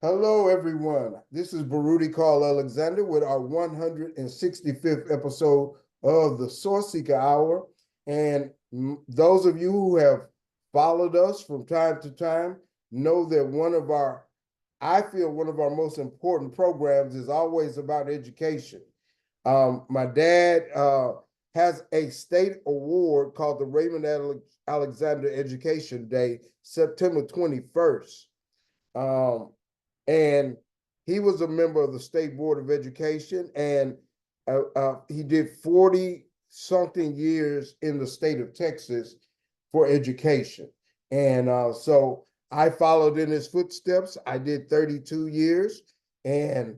Hello, everyone. This is Baruti Carl Alexander with our 165th episode of the Sourceseeker Hour. And those of you who have followed us from time to time know that I feel one of our most important programs is always about education. My dad has a state award called the Raymond Alexander Education Day, September 21st. And he was a member of the State Board of Education, and he did 40 something years in the state of Texas for education. And so I followed in his footsteps. I did 32 years, and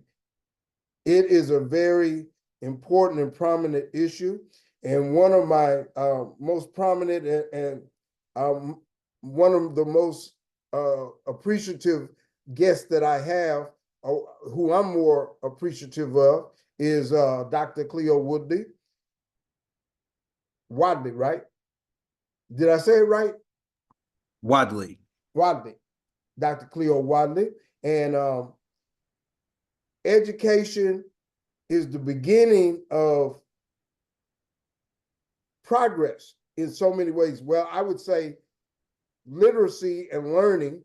it is a very important and prominent issue. And one of my most prominent and one of the most appreciative guest that I have, who I'm more appreciative of, is Dr. Cleo Wadley, right? Did I say it right? Wadley. Dr. Cleo Wadley. And education is the beginning of progress in so many ways. Well, I would say literacy and learning,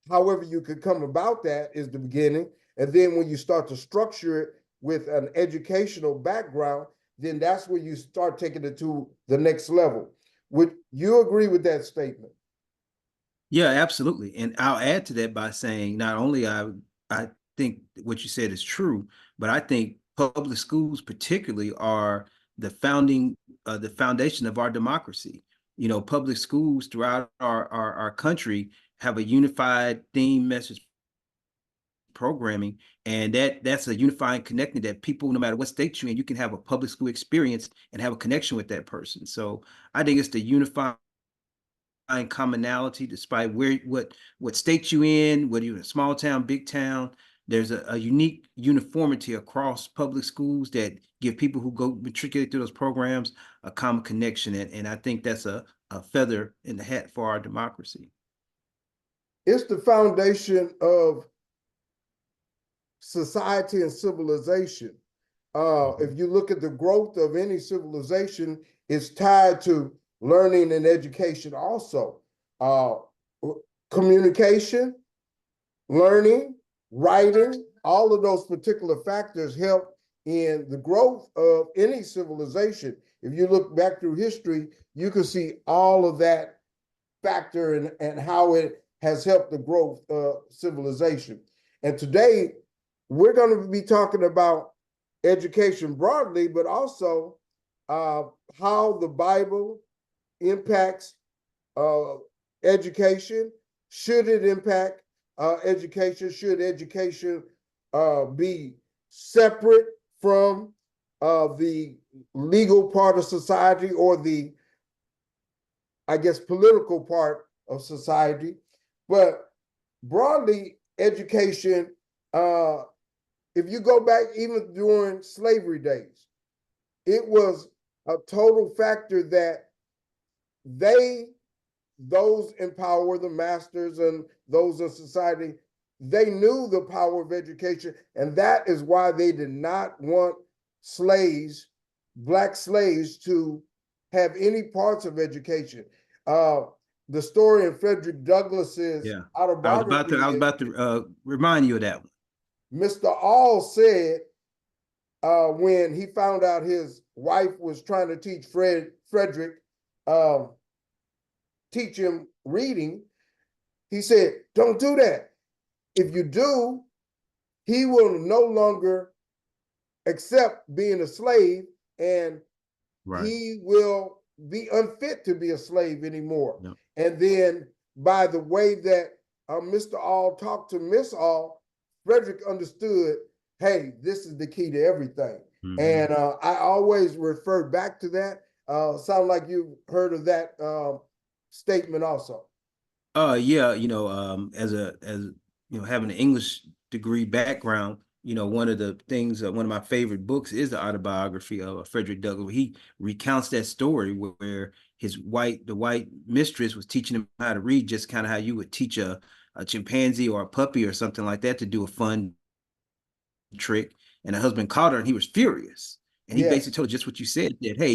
however you could come about that, is the beginning. And then when you start to structure it with an educational background, then that's where you start taking it to the next level. Would you agree with that statement? Yeah, absolutely. And I'll add to that by saying not only I think what you said is true, but I think public schools particularly are the foundation of our democracy. You know, public schools throughout our country have a unified theme, message, programming, and that's a unifying connecting that people, no matter what state you're in, you can have a public school experience and have a connection with that person. So I think it's the unifying commonality, despite what state you in, whether you're in a small town, big town. There's a unique uniformity across public schools that give people who go matriculate through those programs a common connection. And I think that's a feather in the hat for our democracy. It's the foundation of society and civilization. If you look at the growth of any civilization, it's tied to learning and education also. Communication, learning, writing, all of those particular factors help in the growth of any civilization. If you look back through history, you can see all of that factor and how it has helped the growth of civilization. And today, we're going to be talking about education broadly, but also how the Bible impacts education. Should it impact education? Should education be separate from the legal part of society or the, I guess, political part of society? But broadly, education, if you go back even during slavery days, it was a total factor that those in power, the masters and those in society, they knew the power of education, and that is why they did not want slaves, Black slaves, to have any parts of education. The story in Frederick Douglass's autobiography. I was about to remind you of that one. Mr. All said when he found out his wife was trying to teach Frederick, teach him reading, he said, "Don't do that. If you do, he will no longer accept being a slave, and he will be unfit to be a slave anymore." Yep. And then by the way that Mr. All talked to Miss All, Frederick understood, hey, this is the key to everything. Mm-hmm. And I always refer back to that. Sound like you've heard of that statement also. Yeah, as having an English degree background, one of the things, one of my favorite books is the autobiography of Frederick Douglass, where he recounts that story where the white mistress was teaching him how to read, just kind of how you would teach a a chimpanzee or a puppy or something like that to do a fun trick, and the husband caught her and he was furious. And he basically Yes. told her just what you said, that hey,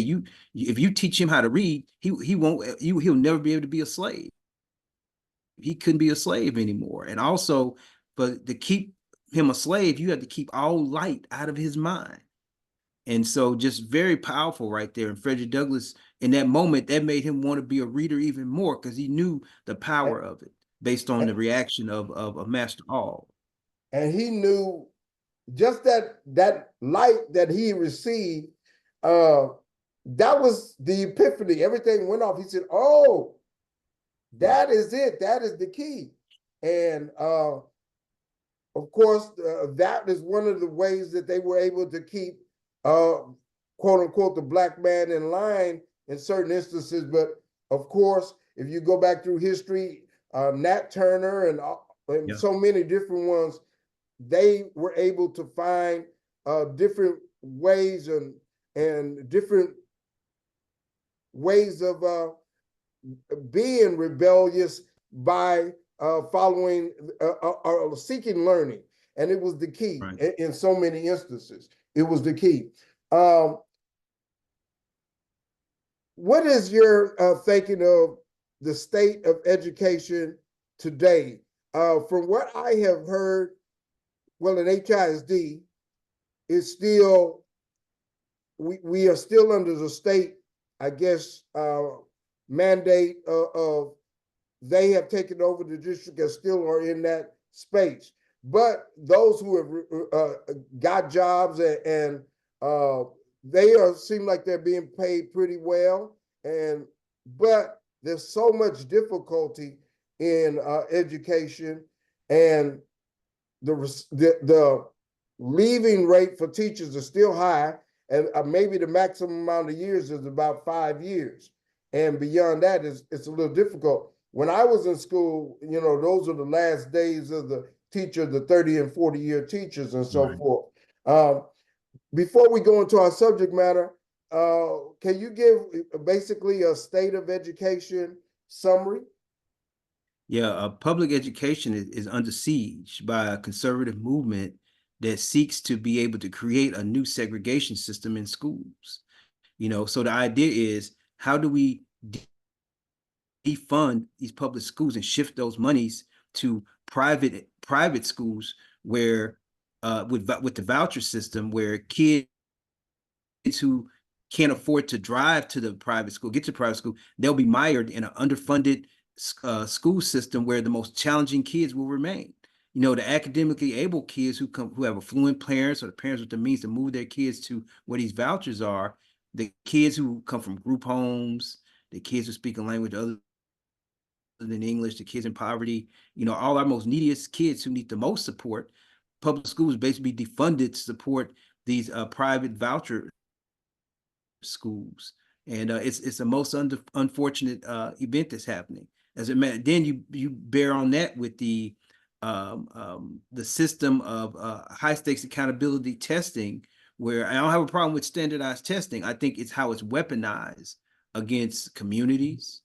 if you teach him how to read, he'll never be able to be a slave. He couldn't be a slave anymore. And also, but to keep him a slave, you have to keep all light out of his mind. And so just very powerful right there. And Frederick Douglass, in that moment, that made him want to be a reader even more because he knew the power of it based on the reaction of Master Hall. And he knew just that light that he received, that was the epiphany. Everything went off. He said, oh, that is it. That is the key. And of course, that is one of the ways that they were able to keep, quote unquote, the black man in line in certain instances. But of course, if you go back through history, Nat Turner and so many different ones, they were able to find different ways and different ways of being rebellious by following or seeking learning. And it was the key in so many instances. It was the key. What is your thinking of the state of education today? From what I have heard, well, in HISD, it's still, we are still under the state, I guess, mandate of they have taken over the district and still are in that space. But those who have got jobs and they seem like they're being paid pretty well. But there's so much difficulty in education, and the leaving rate for teachers is still high, and maybe the maximum amount of years is about 5 years, and beyond that it's a little difficult. When I was in school, those are the last days of the teacher, the 30 and 40-year teachers and so forth. Before we go into our subject matter, can you give basically a state of education summary? Yeah, public education is under siege by a conservative movement that seeks to be able to create a new segregation system in schools. So the idea is, how do we defund these public schools and shift those monies to private schools where with the voucher system, where kids who can't afford to drive to the private school, get to private school, they'll be mired in an underfunded school system where the most challenging kids will remain. The academically able kids who have affluent parents, or the parents with the means to move their kids to where these vouchers are, the kids who come from group homes, the kids who speak a language other than English, the kids in poverty, all our most neediest kids who need the most support, public schools basically defunded to support these private voucher schools. And it's the most unfortunate event that's happening. As it meant, then you bear on that with the system of high stakes accountability testing, where I don't have a problem with standardized testing. I think it's how it's weaponized against communities,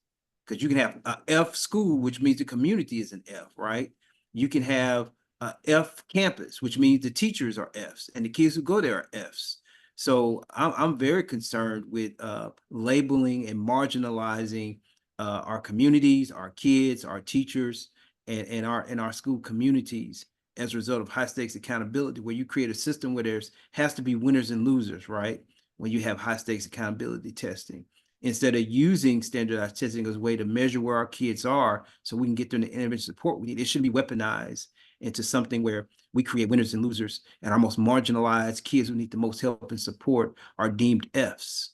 because you can have a F school, which means the community is an F, right? You can have a F campus, which means the teachers are Fs and the kids who go there are Fs. So I'm very concerned with labeling and marginalizing our communities, our kids, our teachers, and our school communities as a result of high stakes accountability, where you create a system where has to be winners and losers, right? When you have high stakes accountability testing, instead of using standardized testing as a way to measure where our kids are so we can get them the intervention support we need, it should be weaponized into something where we create winners and losers, and our most marginalized kids who need the most help and support are deemed Fs.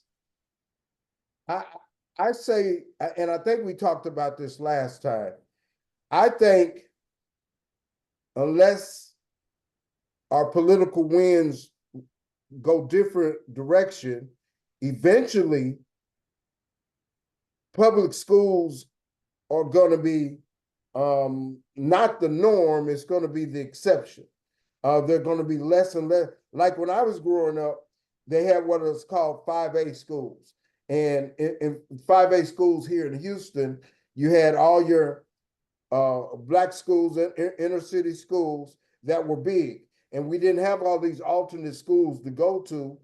I say, and I think we talked about this last time, I think unless our political winds go different direction, eventually public schools are going to be not the norm, it's going to be the exception. They're going to be less and less. Like when I was growing up, they had what is called 5A schools. And in 5A schools here in Houston, you had all your black schools and inner city schools that were big. And we didn't have all these alternate schools to go to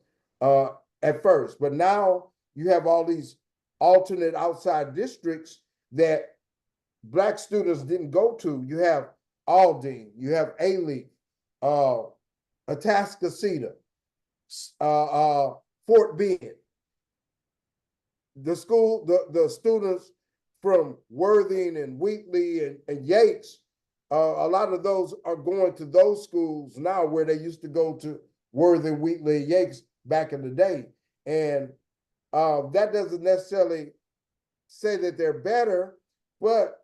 at first. But now you have all these alternate outside districts that black students didn't go to. You have Aldine, you have A-Leaf, Atascocita, Fort Bend. The students from Worthing and Wheatley and Yates, a lot of those are going to those schools now where they used to go to Worthing, Wheatley, and Yates back in the day. And that doesn't necessarily say that they're better, but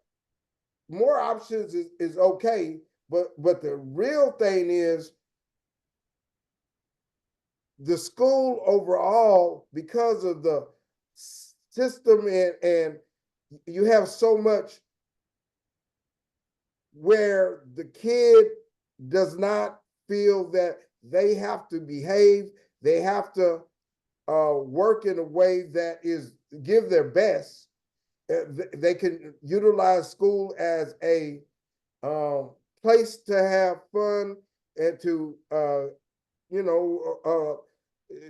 more options is okay. But the real thing is the school overall, because of the system and you have so much where the kid does not feel that they have to behave, they have to work in a way that is give their best. They can utilize school as a place to have fun and to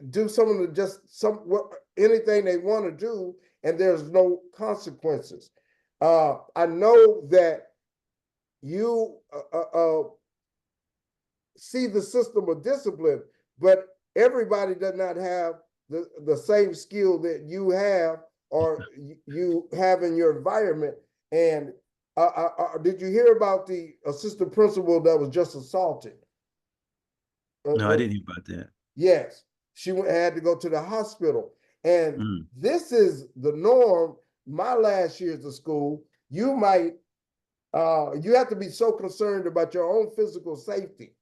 do anything they want to do, and there's no consequences. I know that you see the system of discipline, but everybody does not have the same skill that you have or you have in your environment. And did you hear about the assistant principal that was just assaulted? No, I didn't hear about that. Yes, she had to go to the hospital. And this is the norm. My last years of school, you have to be so concerned about your own physical safety.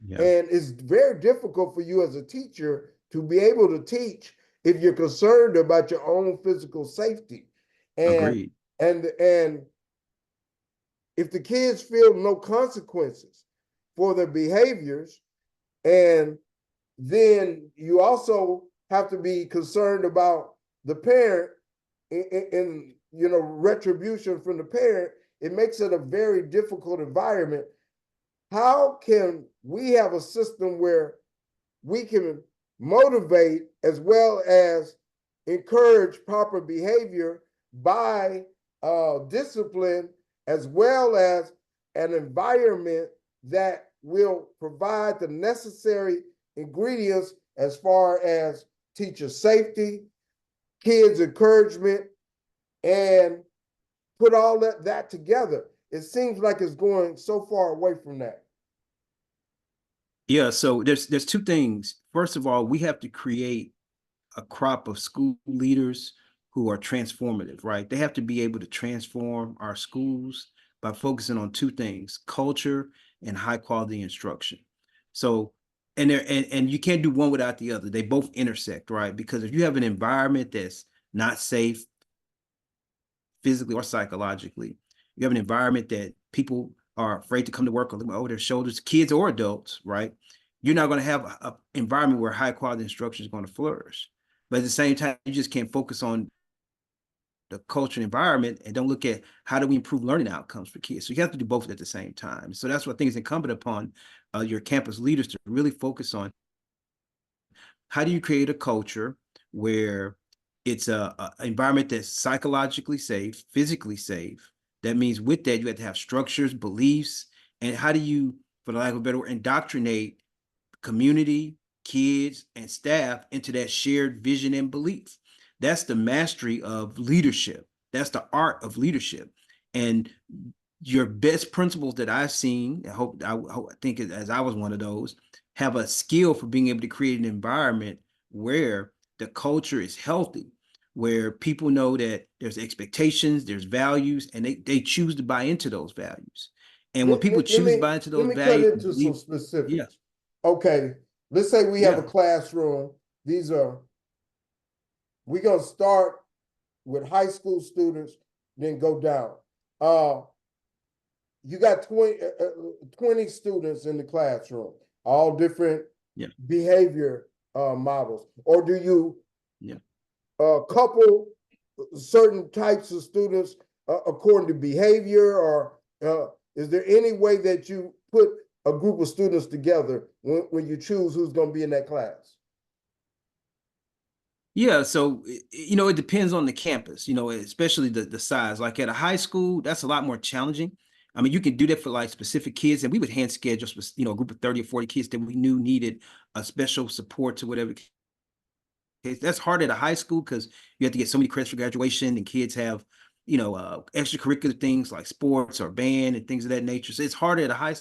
Yeah. And it's very difficult for you as a teacher to be able to teach if you're concerned about your own physical safety. And, Agreed. And if the kids feel no consequences for their behaviors, and then you also have to be concerned about the parent in retribution from the parent, it makes it a very difficult environment. How can we have a system where we can motivate as well as encourage proper behavior by discipline, as well as an environment that will provide the necessary ingredients as far as teacher safety, kids encouragement, and put all that together? It seems like it's going so far away from that. Yeah, so there's two things. First of all, we have to create a crop of school leaders who are transformative, right? They have to be able to transform our schools by focusing on two things: culture and high quality instruction. So, and you can't do one without the other. They both intersect, right? Because if you have an environment that's not safe physically or psychologically, you have an environment that people are afraid to come to work or look over their shoulders, kids or adults, right? You're not going to have an environment where high quality instruction is going to flourish. But at the same time, you just can't focus on the culture and environment and don't look at how do we improve learning outcomes for kids. So you have to do both at the same time. So that's what I think is incumbent upon your campus leaders to really focus on. How do you create a culture where it's an environment that's psychologically safe, physically safe? That means with that, you have to have structures, beliefs, and how do you, for the lack of a better word, indoctrinate community, kids, and staff into that shared vision and belief? That's the mastery of leadership. That's the art of leadership. And your best principles that I've seen, I think as I was one of those, have a skill for being able to create an environment where the culture is healthy, where people know that there's expectations, there's values, and they choose to buy into those values. And when people choose to buy into those values, cut into some specifics. Yeah. Okay, let's say we have a classroom. We're gonna start with high school students, then go down. You got 20 students in the classroom, all different behavior models, or do you couple certain types of students according to behavior, or Is there any way that you put a group of students together when you choose who's going to be in that class? Yeah, so it depends on the campus, especially the size. Like at a high school, that's a lot more challenging. I mean, you can do that for like specific kids, and we would hand schedule, a group of 30 or 40 kids that we knew needed a special support to whatever case. That's hard at a high school because you have to get so many credits for graduation, and kids have, extracurricular things like sports or band and things of that nature. So it's harder at a high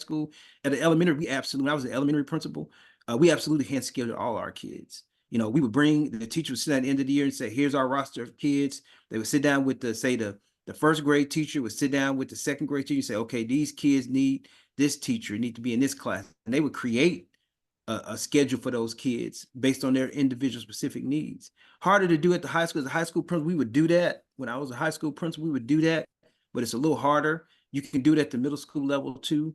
school. At the elementary, when I was an elementary principal, we absolutely hand scheduled all our kids. We would bring the teacher would sit at the end of the year and say, "Here's our roster of kids." They would sit down with the first grade teacher would sit down with the second grade teacher and say, "Okay, these kids need this teacher, need to be in this class," and they would create a schedule for those kids based on their individual specific needs. Harder to do at the high school. As a high school principal, we would do that. When I was a high school principal, we would do that, but it's a little harder. You can do it at the middle school level too.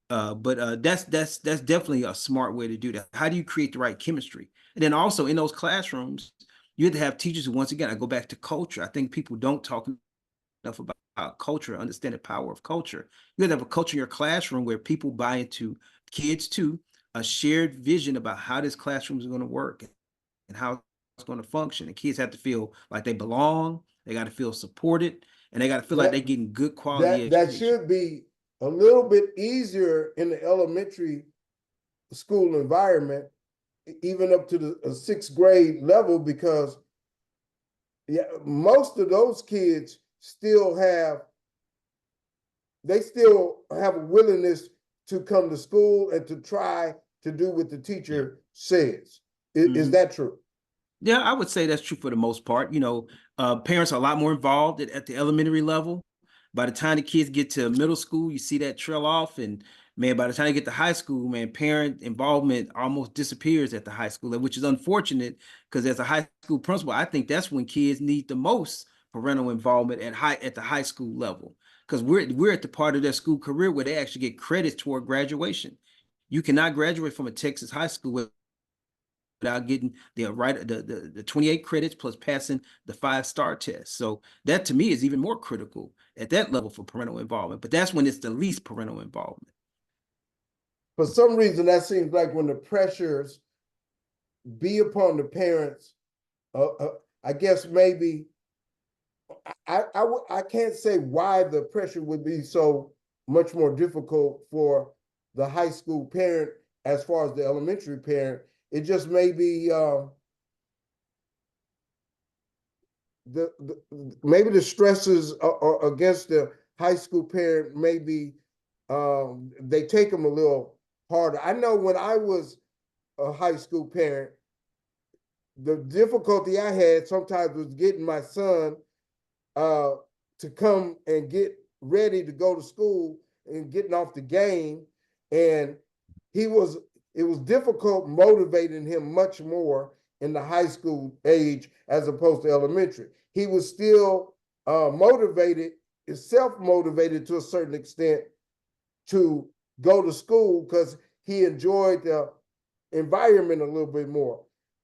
But that's definitely a smart way to do that. How do you create the right chemistry? And then also in those classrooms, you have to have teachers who, once again, I go back to culture. I think people don't talk enough about culture, understand the power of culture. You have to have a culture in your classroom where people buy into, kids too, a shared vision about how this classroom is going to work and how it's going to function. And kids have to feel like they belong. They got to feel supported, and they got to feel like That they're getting good quality that education. should be a little bit easier in the elementary school environment, even up to the sixth grade level, because yeah, most of those kids still have a willingness to come to school and to try to do what the Yeah. teacher says. Is Mhm. that true? Yeah, I would say that's true for the most part. Parents are a lot more involved at the elementary level. By the time the kids get to middle school, you see that trail off. And man, by the time they get to high school, man, parent involvement almost disappears at the high school level, which is unfortunate because as a high school principal, I think that's when kids need the most parental involvement at the high school level. Because we're at the part of their school career where they actually get credits toward graduation. You cannot graduate from a Texas high school without getting the 28 credits plus passing the 5-star test. So that to me is even more critical at that level for parental involvement. But that's when it's the least parental involvement. For some reason, that seems like when the pressures be upon the parents, I guess maybe I can't say why the pressure would be so much more difficult for the high school parent as far as the elementary parent. It just may be the maybe the stresses are against the high school parent. Maybe they take them a little harder. I know when I was a high school parent, the difficulty I had sometimes was getting my son uh, to come and get ready to go to school and getting off the game. And he was, it was difficult motivating him much more in the high school age as opposed to elementary. He was still motivated, is self-motivated to a certain extent to go to school because he enjoyed the environment a little bit more.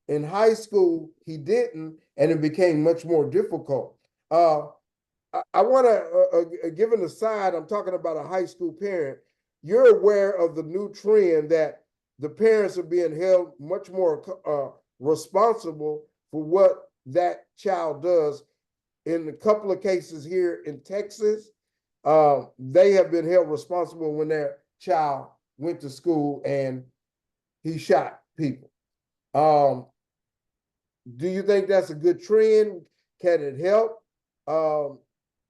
In high school, he didn't, and it became much more difficult. I want to give an aside. I'm talking about a high school parent. You're aware of the new trend that the parents are being held much more responsible for what that child does. In a couple of cases here in Texas, they have been held responsible when their child went to school and he shot people. Um, do you think that's a good trend? Can it help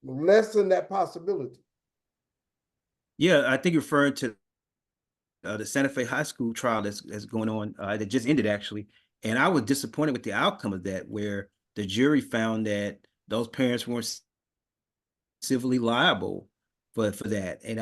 lessen that possibility? Yeah, I think you're referring to the Santa Fe High School trial that's going on that just ended actually, and I was disappointed with the outcome of that, where the jury found that those parents weren't civilly liable for that. And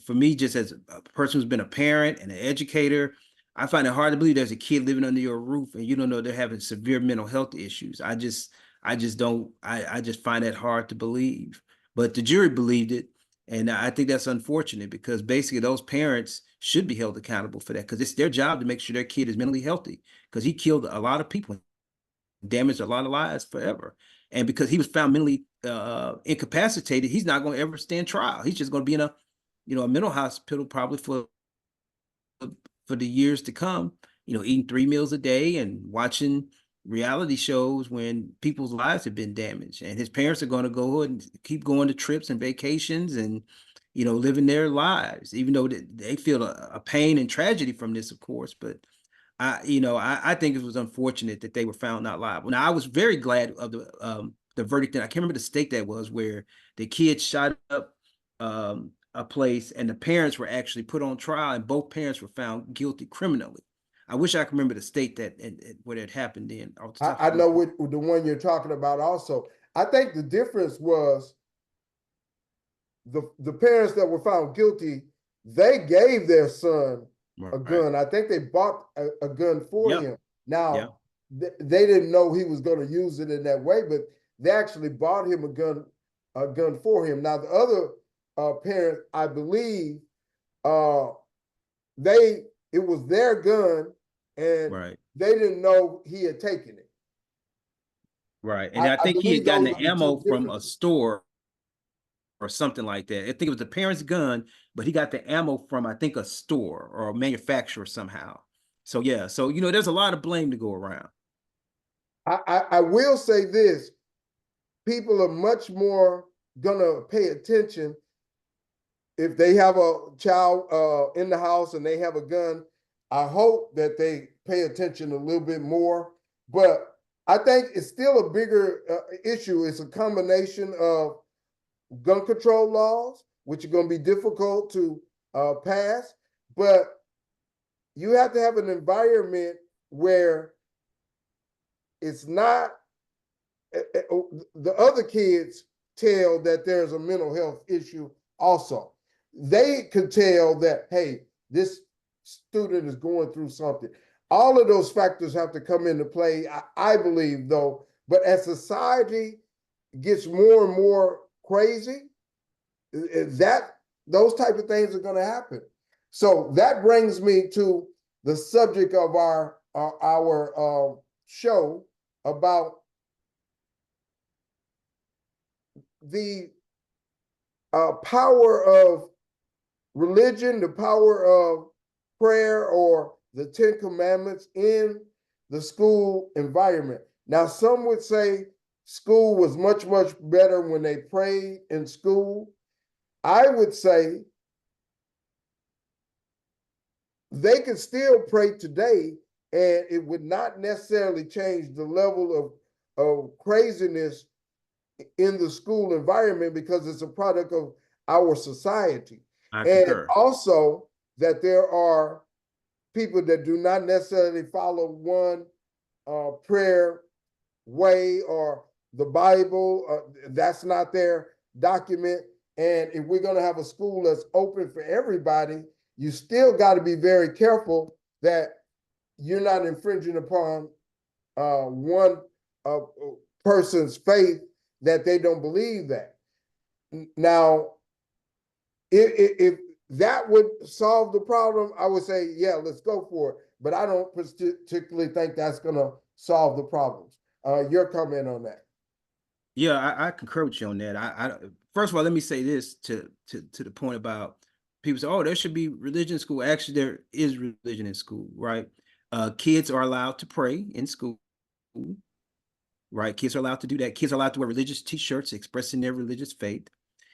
for me, just as a person who's been a parent and an educator, I find it hard to believe there's a kid living under your roof and you don't know they're having severe mental health issues. I just find that hard to believe. But the jury believed it, and I think that's unfortunate because basically those parents should be held accountable for that because it's their job to make sure their kid is mentally healthy because he killed a lot of people, damaged a lot of lives forever. And because he was found mentally incapacitated, he's not going to ever stand trial. He's just going to be in a, a mental hospital probably for the years to come, eating 3 meals a day and watching reality shows when people's lives have been damaged. And his parents are going to go and keep going to trips and vacations and, living their lives, even though they feel a pain and tragedy from this, of course. But I think it was unfortunate that they were found not liable. Now, I was very glad of the verdict, and I can't remember the state that was, where the kids shot up a place and the parents were actually put on trial, and both parents were found guilty criminally. I wish I could remember the state that and where it happened in. I know what the one you're talking about also. I think the difference was the parents that were found guilty, they gave their son a gun. I think they bought a gun for him. Now, they didn't know he was going to use it in that way, but they actually bought him a gun for him. Now, the other parent, I believe, it was their gun, and they didn't know he had taken it. Right, and I think he had gotten the ammo from a store or something like that. I think it was the parents' gun, but he got the ammo from, I think, a store or a manufacturer somehow. So yeah, so there's a lot of blame to go around. I will say this: people are much more gonna pay attention if they have a child in the house and they have a gun. I hope that they pay attention a little bit more, but I think it's still a bigger issue. It's a combination of gun control laws, which are going to be difficult to pass, but you have to have an environment where it's not the other kids tell that there's a mental health issue also. They could tell that, hey, this student is going through something. All of those factors have to come into play, I believe, though. But as society gets more and more crazy, those type of things are going to happen. So that brings me to the subject of our show about the power of religion, the power of prayer, or the 10 Commandments in the school environment. Now, some would say school was much, much better when they prayed in school. I would say they could still pray today, and it would not necessarily change the level of craziness in the school environment, because it's a product of our society. And also that there are people that do not necessarily follow one prayer way or the Bible. That's not their document. And if we're going to have a school that's open for everybody, you still got to be very careful that you're not infringing upon one person's faith, that they don't believe that. Now, if that would solve the problem, I would say, yeah, let's go for it. But I don't particularly think that's going to solve the problems. Your comment on that? Yeah, I concur with you on that. First of all, let me say this to the point about people say, oh, there should be religion in school. Actually, there is religion in school, right? Kids are allowed to pray in school, right? Kids are allowed to do that. Kids are allowed to wear religious t-shirts expressing their religious faith.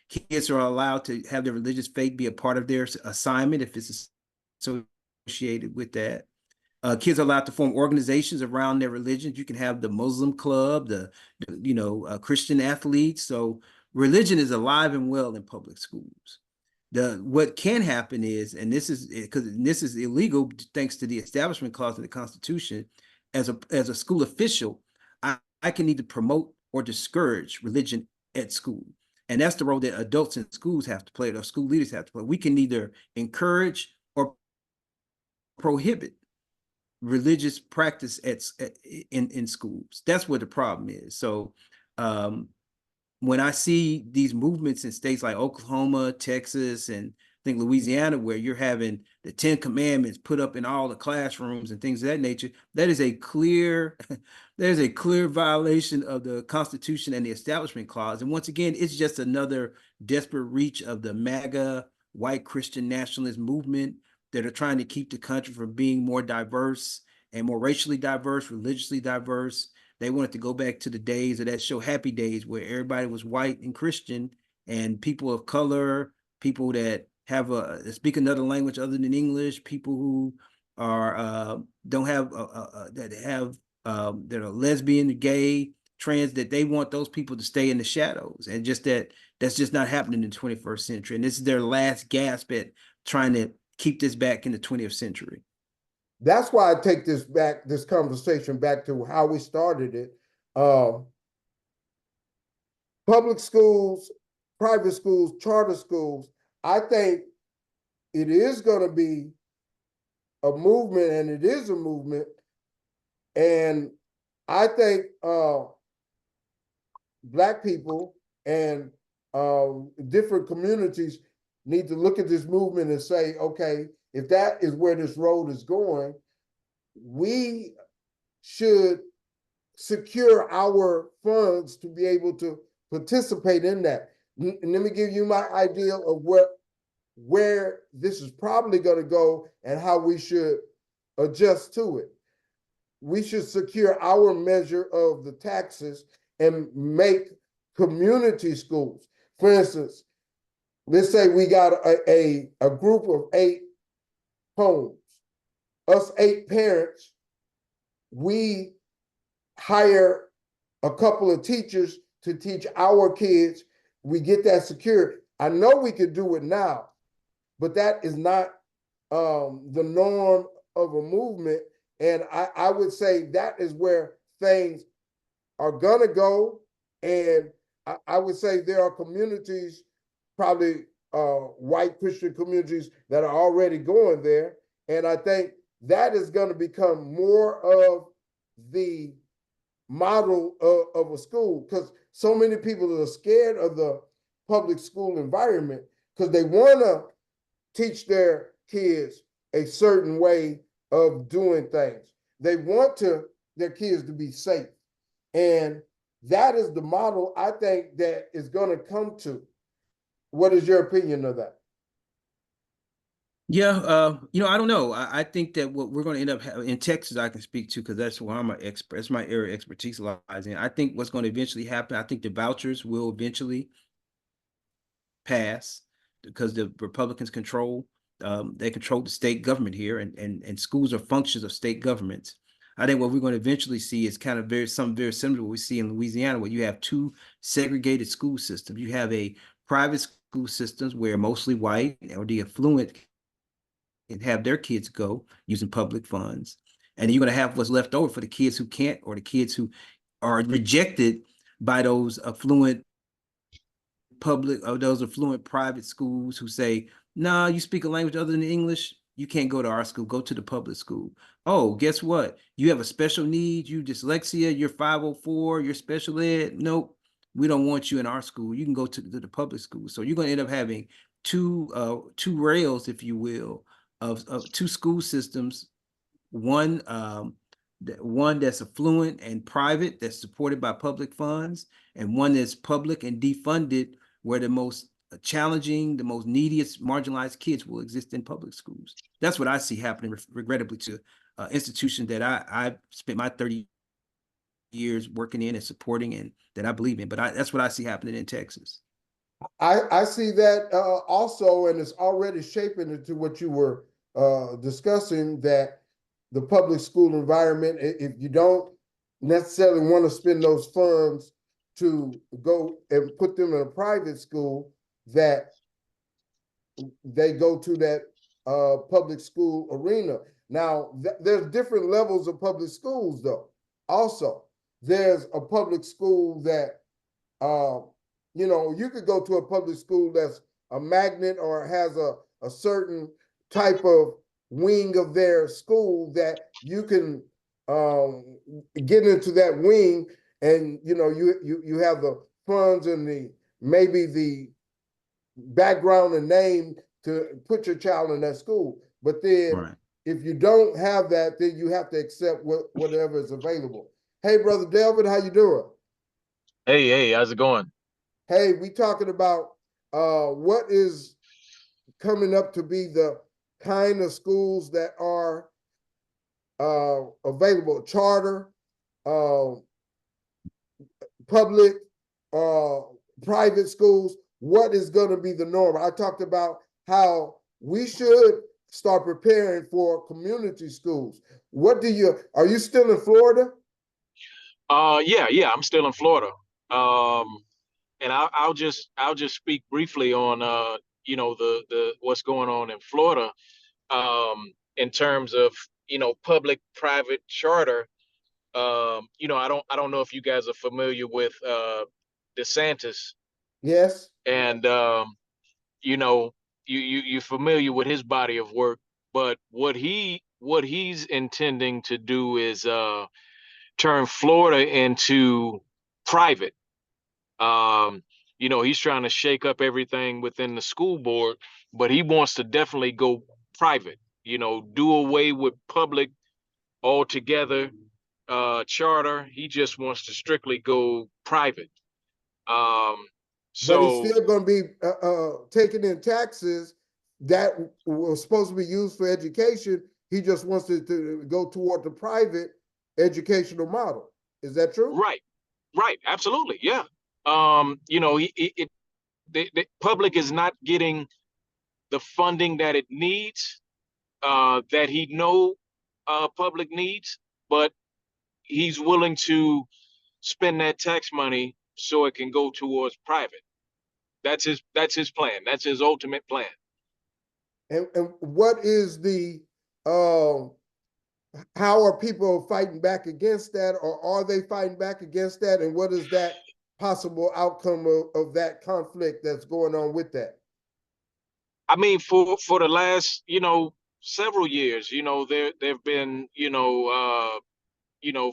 Kids are allowed to have their religious faith be a part of their assignment if it's associated with that. Kids are allowed to form organizations around their religions. You can have the Muslim club, the Christian athletes. So religion is alive and well in public schools. What can happen is, and this is illegal thanks to the Establishment Clause of the Constitution, as a school official, I can either promote or discourage religion at school. And that's the role that adults in schools have to play, or school leaders have to play. We can either encourage or prohibit religious practice in schools. That's where the problem is. So when I see these movements in states like Oklahoma, Texas, and think Louisiana, where you're having the 10 Commandments put up in all the classrooms and things of that nature, that is a clear, there's a clear violation of the Constitution and the Establishment Clause. And once again, it's just another desperate reach of the MAGA white Christian nationalist movement that are trying to keep the country from being more diverse and more racially diverse, religiously diverse. They wanted to go back to the days of that show Happy Days, where everybody was white and Christian, and people of color, people that have speak another language other than English, people who are don't have that are lesbian, gay, trans, that they want those people to stay in the shadows, and just that's just not happening in the 21st century. And this is their last gasp at trying to keep this back in the 20th century. That's why I take this conversation back to how we started it. Public schools, private schools, charter schools, I think it is going to be a movement, and it is a movement. And I think Black people and different communities need to look at this movement and say, okay, if that is where this road is going, we should secure our funds to be able to participate in that. And let me give you my idea of where this is probably going to go and how we should adjust to it. We should secure our measure of the taxes and make community schools. For instance, let's say we got a group of 8 homes. Us 8 parents, we hire a couple of teachers to teach our kids. We get that secured. I know we could do it now, but that is not the norm of a movement. And I would say that is where things are gonna go. And I would say there are communities, probably white Christian communities, that are already going there. And I think that is going to become more of the model of a school, because so many people are scared of the public school environment because they want to teach their kids a certain way of doing things. They want their kids to be safe. And that is the model I think that is going to come to. What is your opinion of that? Yeah, I don't know. I think that what we're going to end up having in Texas, I can speak to, because that's where I'm an expert. That's my area of expertise lies in. I think what's going to eventually happen, I think the vouchers will eventually pass because the Republicans they control the state government here, and schools are functions of state governments. I think what we're going to eventually see is kind of something very similar to what we see in Louisiana, where you have 2 segregated school systems. You have a private school systems where mostly white or the affluent and have their kids go using public funds. And you're going to have what's left over for the kids who can't, or the kids who are rejected by those affluent public, or those affluent private schools who say, nah, you speak a language other than English, you can't go to our school, go to the public school. Oh, guess what? You have a special need, you dyslexia, you're 504, you're special ed. Nope, we don't want you in our school. You can go to the public school. So you're going to end up having two rails, if you will, of 2 school systems. One that's affluent and private, that's supported by public funds, and one that's public and defunded, where the most challenging, the most neediest, marginalized kids will exist in public schools. That's what I see happening, regrettably, to institutions that I spent my 30 years working in and supporting, and that I believe in. But that's what I see happening in Texas. I see that also, and it's already shaping into what you were discussing, that the public school environment, if you don't necessarily want to spend those funds to go and put them in a private school, that they go to that public school arena. Now, there's different levels of public schools, though. Also, there's a public school that, you could go to a public school that's a magnet or has a certain type of wing of their school that you can get into that wing, and you have the funds and maybe the background and name to put your child in that school. But then Right. if you don't have that, then you have to accept whatever is available. Hey, brother Delvin, how you doing? Hey, how's it going? Hey, we talking about what is coming up to be the kind of schools that are available, charter, uh, public, uh, private schools. What is going to be the norm? I talked about how we should start preparing for community schools. Are you still in Florida? Yeah, I'm still in Florida. And I'll just speak briefly on the what's going on in Florida in terms of public private charter. I don't know if you guys are familiar with DeSantis, Yes. and you know you're familiar with his body of work, but what he's intending to do is turn Florida into private. He's trying to shake up everything within the school board, but he wants to definitely go private, do away with public altogether, charter. He just wants to strictly go private. Um, But it's so still going to be taking in taxes that was supposed to be used for education. He just wants to go toward the private educational model. Is that true? right, right, absolutely, yeah. The public is not getting the funding that it needs, that he know public needs, but he's willing to spend that tax money so it can go towards private. That's his plan. That's his ultimate plan. And what is the uh, how are people fighting back against that, or are they fighting back against that? And what is that possible outcome of that conflict that's going on with that? I mean, for the last several years, there've been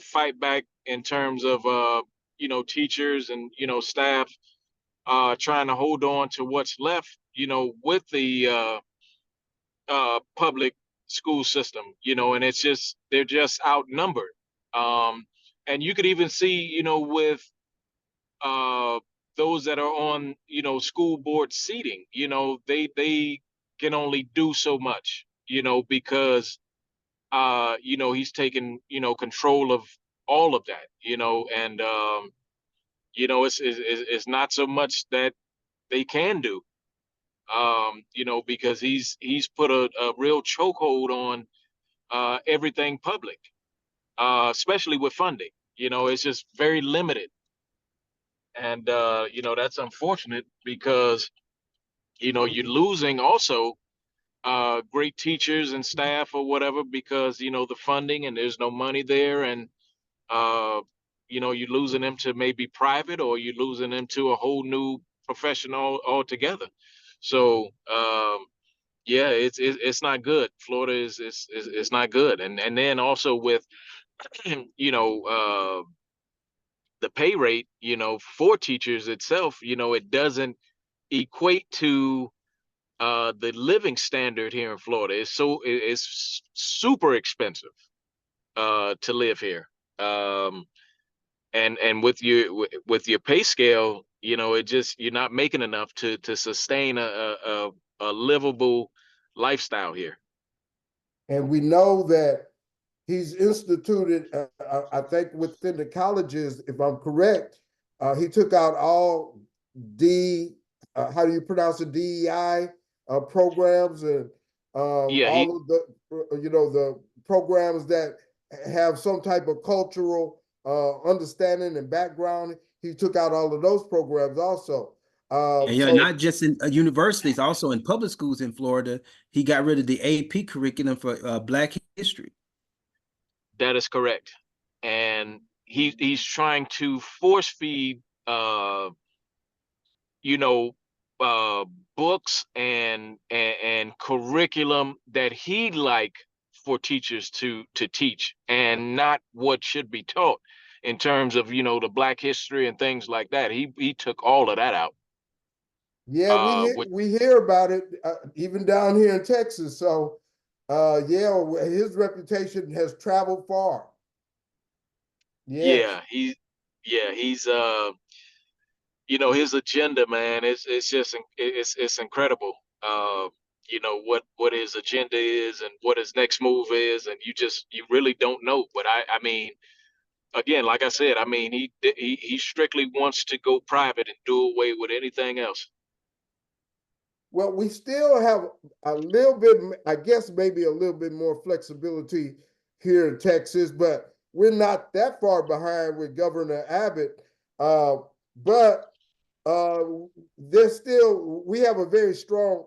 fight back in terms of teachers and staff trying to hold on to what's left with the public school system, and it's just they're just outnumbered. Um, and you could even see, with uh, those that are on, school board seating, they can only do so much, because he's taken, control of all of that, and it's not so much that they can do, because he's put a real chokehold on everything public, especially with funding. It's just very limited, and that's unfortunate because you're losing also great teachers and staff or whatever because the funding and there's no money there, and uh, you're losing them to maybe private, or you're losing them to a whole new profession altogether. So yeah, it's not good. Florida is not good, and then also with the pay rate, for teachers itself, it doesn't equate to the living standard here in Florida. It's super expensive to live here. Um, and with your pay scale, it just you're not making enough to sustain a livable lifestyle here. And we know that he's instituted, I think within the colleges, if I'm correct, he took out all D, how do you pronounce it, DEI programs, and Yeah, he all of the, the programs that have some type of cultural understanding and background. He took out all of those programs also. And yeah, So not just in universities, also in public schools in Florida, he got rid of the AP curriculum for Black history. That is correct. And he's trying to force feed you know uh books and curriculum that he'd like for teachers to teach, and not what should be taught in terms of the Black history and things like that. He took all of that out. Yeah, Which, we hear about it even down here in Texas. So, yeah, his reputation has traveled far. Yes. yeah, he's his agenda, man, it's just it's incredible. What his agenda is and what his next move is, and you really don't know. But I mean, again, like I said, I mean, he strictly wants to go private and do away with anything else. Well, we still have a little bit, I guess, maybe a little bit more flexibility here in Texas, but we're not that far behind with Governor Abbott. Uh, but uh, there's still, we have a very strong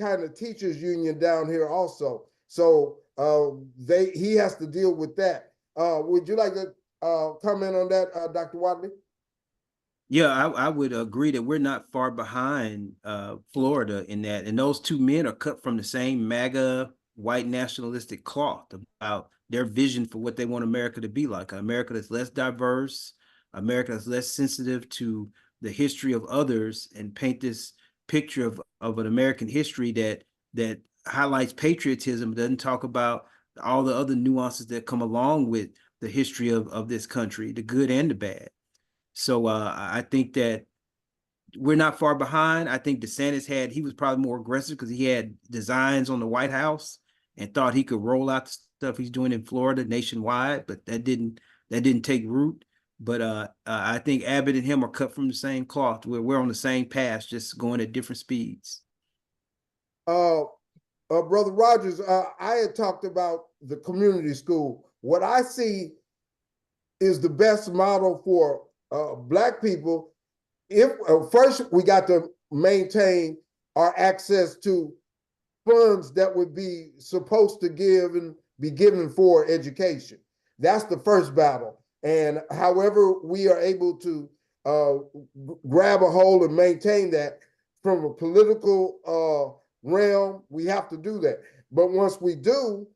kind of teachers union down here also. So he has to deal with that. Would you like to comment on that, Dr. Wadley? Yeah, I would agree that we're not far behind Florida in that. And those two men are cut from the same MAGA white nationalistic cloth about their vision for what they want America to be like. America that's less diverse, America that's less sensitive to the history of others, and paint this picture of an American history that highlights patriotism, doesn't talk about all the other nuances that come along with the history of this country, the good and the bad. So I think that we're not far behind. I think DeSantis he was probably more aggressive because he had designs on the White House and thought he could roll out the stuff he's doing in Florida nationwide, but that didn't take root. But I think Abbott and him are cut from the same cloth. We're on the same path, just going at different speeds. Uh, Brother Rogers, I had talked about the community school. What I see is the best model for Black people. If first we got to maintain our access to funds that would be supposed to give and be given for education. That's the first battle. And however we are able to uh, grab a hold and maintain that from a political realm, we have to do that. But once we do,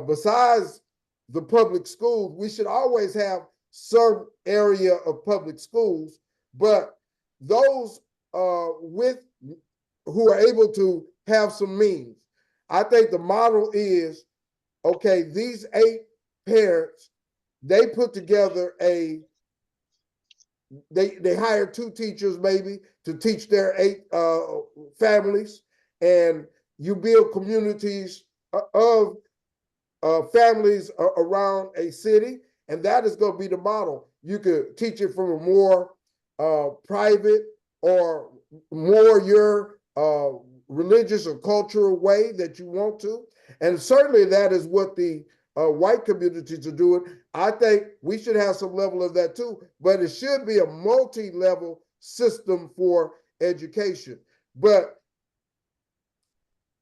besides the public schools, we should always have some area of public schools, but those with who are able to have some means. I think the model is, okay, these 8 parents, they put together they hire 2 teachers maybe to teach their 8 families, and you build communities of families around a city, and that is going to be the model. You could teach it from a more private or more your religious or cultural way that you want to. And certainly that is what the white communities are doing. I think we should have some level of that too, but it should be a multi-level system for education. But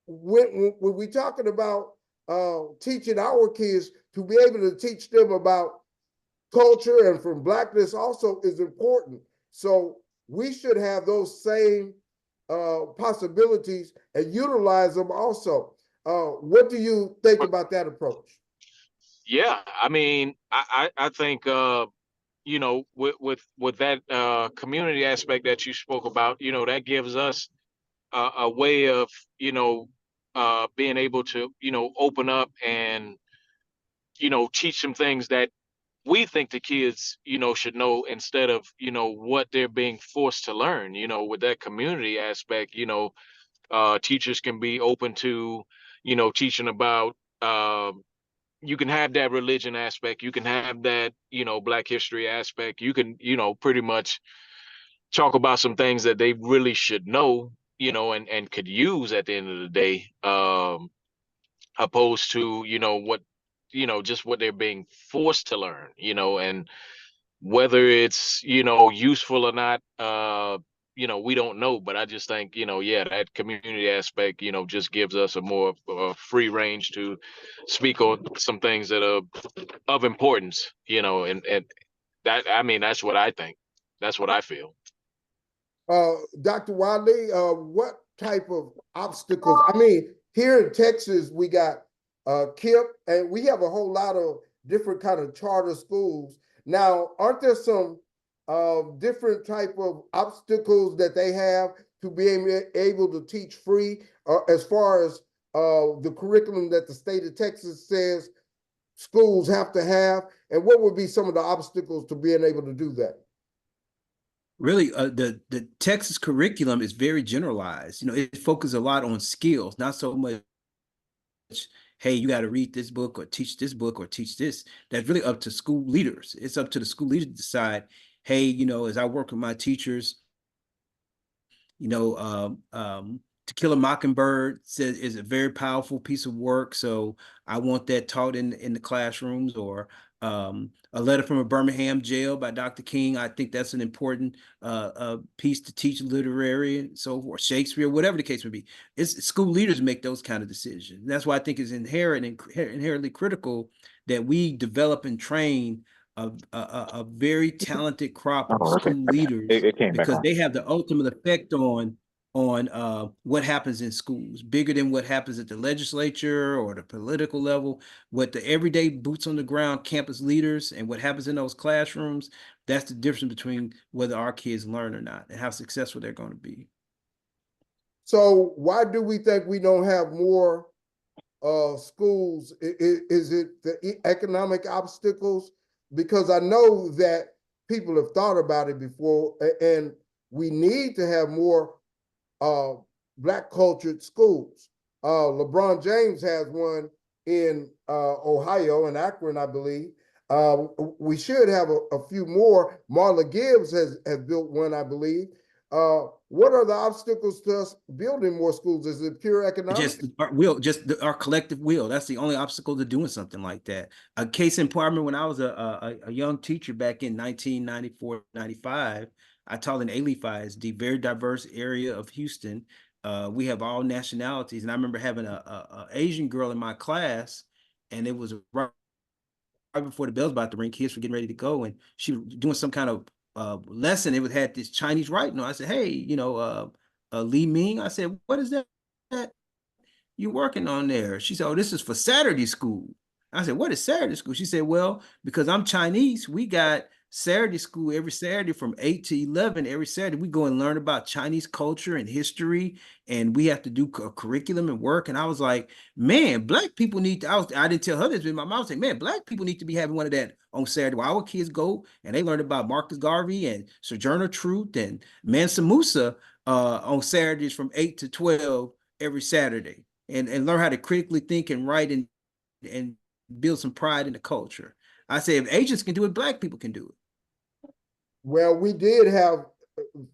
when we're talking about teaching our kids, to be able to teach them about culture and from Blackness also is important. So we should have those same possibilities and utilize them also. What do you think about that approach? Yeah, I mean, I think with that community aspect that you spoke about, that gives us a way of being able to open up and teach some things that we think the kids should know instead of what they're being forced to learn. With that community aspect, teachers can be open to teaching about you can have that religion aspect, you can have that Black history aspect, you can pretty much talk about some things that they really should know, and could use at the end of the day, opposed to what just what they're being forced to learn, and whether it's useful or not, we don't know. But I just think yeah, that community aspect just gives us a more free range to speak on some things that are of importance, and that, I mean, that's what I think, that's what I feel. Dr. Wadley, what type of obstacles? I mean, here in Texas, we got KIP, and we have a whole lot of different kind of charter schools. Now, aren't there some different type of obstacles that they have to be able to teach free, as far as the curriculum that the state of Texas says schools have to have? And what would be some of the obstacles to being able to do that? Really, the Texas curriculum is very generalized. You know, it focuses a lot on skills, not so much, hey, you got to read this book or teach this book or teach this. That's really up to school leaders. It's up to the school leaders to decide, hey, you know, as I work with my teachers, you know, To Kill a Mockingbird says is a very powerful piece of work. So I want that taught in the classrooms, or A Letter from a Birmingham Jail by Dr. King. I think that's an important piece to teach literary and so forth, Shakespeare, whatever the case may be. It's school leaders make those kind of decisions. And that's why I think it's inherently critical that we develop and train a very talented crop of Oh, okay. school leaders, It came back because on. they have the ultimate effect on what happens in schools, bigger than what happens at the legislature or the political level. What the everyday boots on the ground campus leaders and what happens in those classrooms, that's the difference between whether our kids learn or not and how successful they're going to be. So why do we think we don't have more schools? Is it the economic obstacles? Because I know that people have thought about it before, and we need to have more Black cultured schools. LeBron James has one in Ohio, in Akron, I believe. We should have a few more. Marla Gibbs has built one, I believe. What are the obstacles to us building more schools? Is it pure economic? Just our will, our collective will. That's the only obstacle to doing something like that. A case in point, I remember when I was a young teacher back in 1994, 95, I taught in Alifi, the very diverse area of Houston. We have all nationalities. And I remember having a Asian girl in my class, and it was right before the bell's about to ring, kids were getting ready to go, and she was doing some kind of lesson. It had this Chinese writing. I said, hey, you know, Li Ming. I said, what is that you working on there? She said, oh, this is for Saturday school. I said, what is Saturday school? She said, well, because I'm Chinese, we got Saturday school every Saturday from 8 to 11. Every Saturday, we go and learn about Chinese culture and history, and we have to do a curriculum and work. And I was like, man, Black people need to, I didn't tell her this, but my mom said, man, Black people need to be having one of that on Saturday. While our kids go and they learn about Marcus Garvey and Sojourner Truth and Mansa Musa on Saturdays from 8 to 12 every Saturday. And learn how to critically think and write and build some pride in the culture. I say, if Asians can do it, Black people can do it. Well, we did have,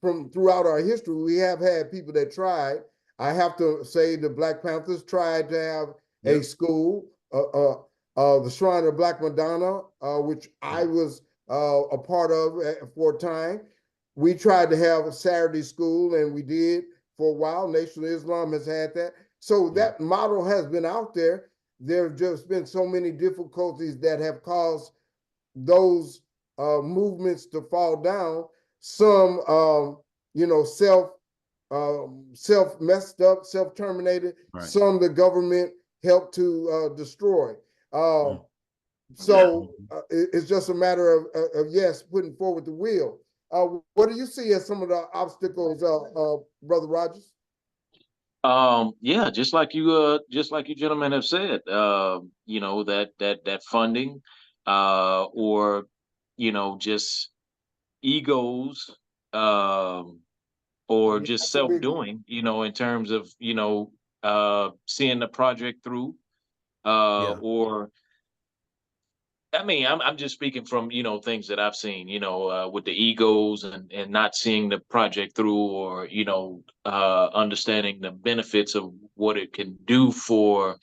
from throughout our history, we have had people that tried. I have to say the Black Panthers tried to have a school, the Shrine of Black Madonna, which I was a part of for a time. We tried to have a Saturday school, and we did for a while. Nation of Islam has had that. So that model has been out there. There have just been so many difficulties that have caused those movements to fall down. Some, you know, self messed up, self terminated. Right. Some the government helped to destroy. So it's just a matter of yes, putting forward the will. What do you see as some of the obstacles, Brother Rogers? Yeah, just like you gentlemen have said, you know, that funding, or, you know, just egos, or Yeah, just that's a big one. self-doing, you know, in terms of, you know, seeing the project through, or I mean, I'm just speaking from, you know, things that I've seen, you know, with the egos and not seeing the project through, or, you know, understanding the benefits of what it can do for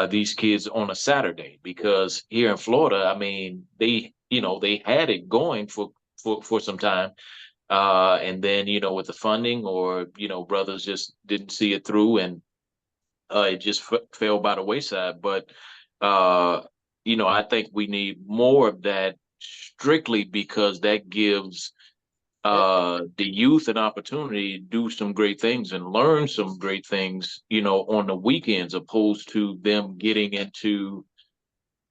these kids on a Saturday. Because here in Florida, I mean, they, you know, they had it going for some time. And then, you know, with the funding, or, you know, brothers just didn't see it through, and it just fell by the wayside. But you know, I think we need more of that, strictly because that gives the youth an opportunity to do some great things and learn some great things, you know, on the weekends, opposed to them getting into,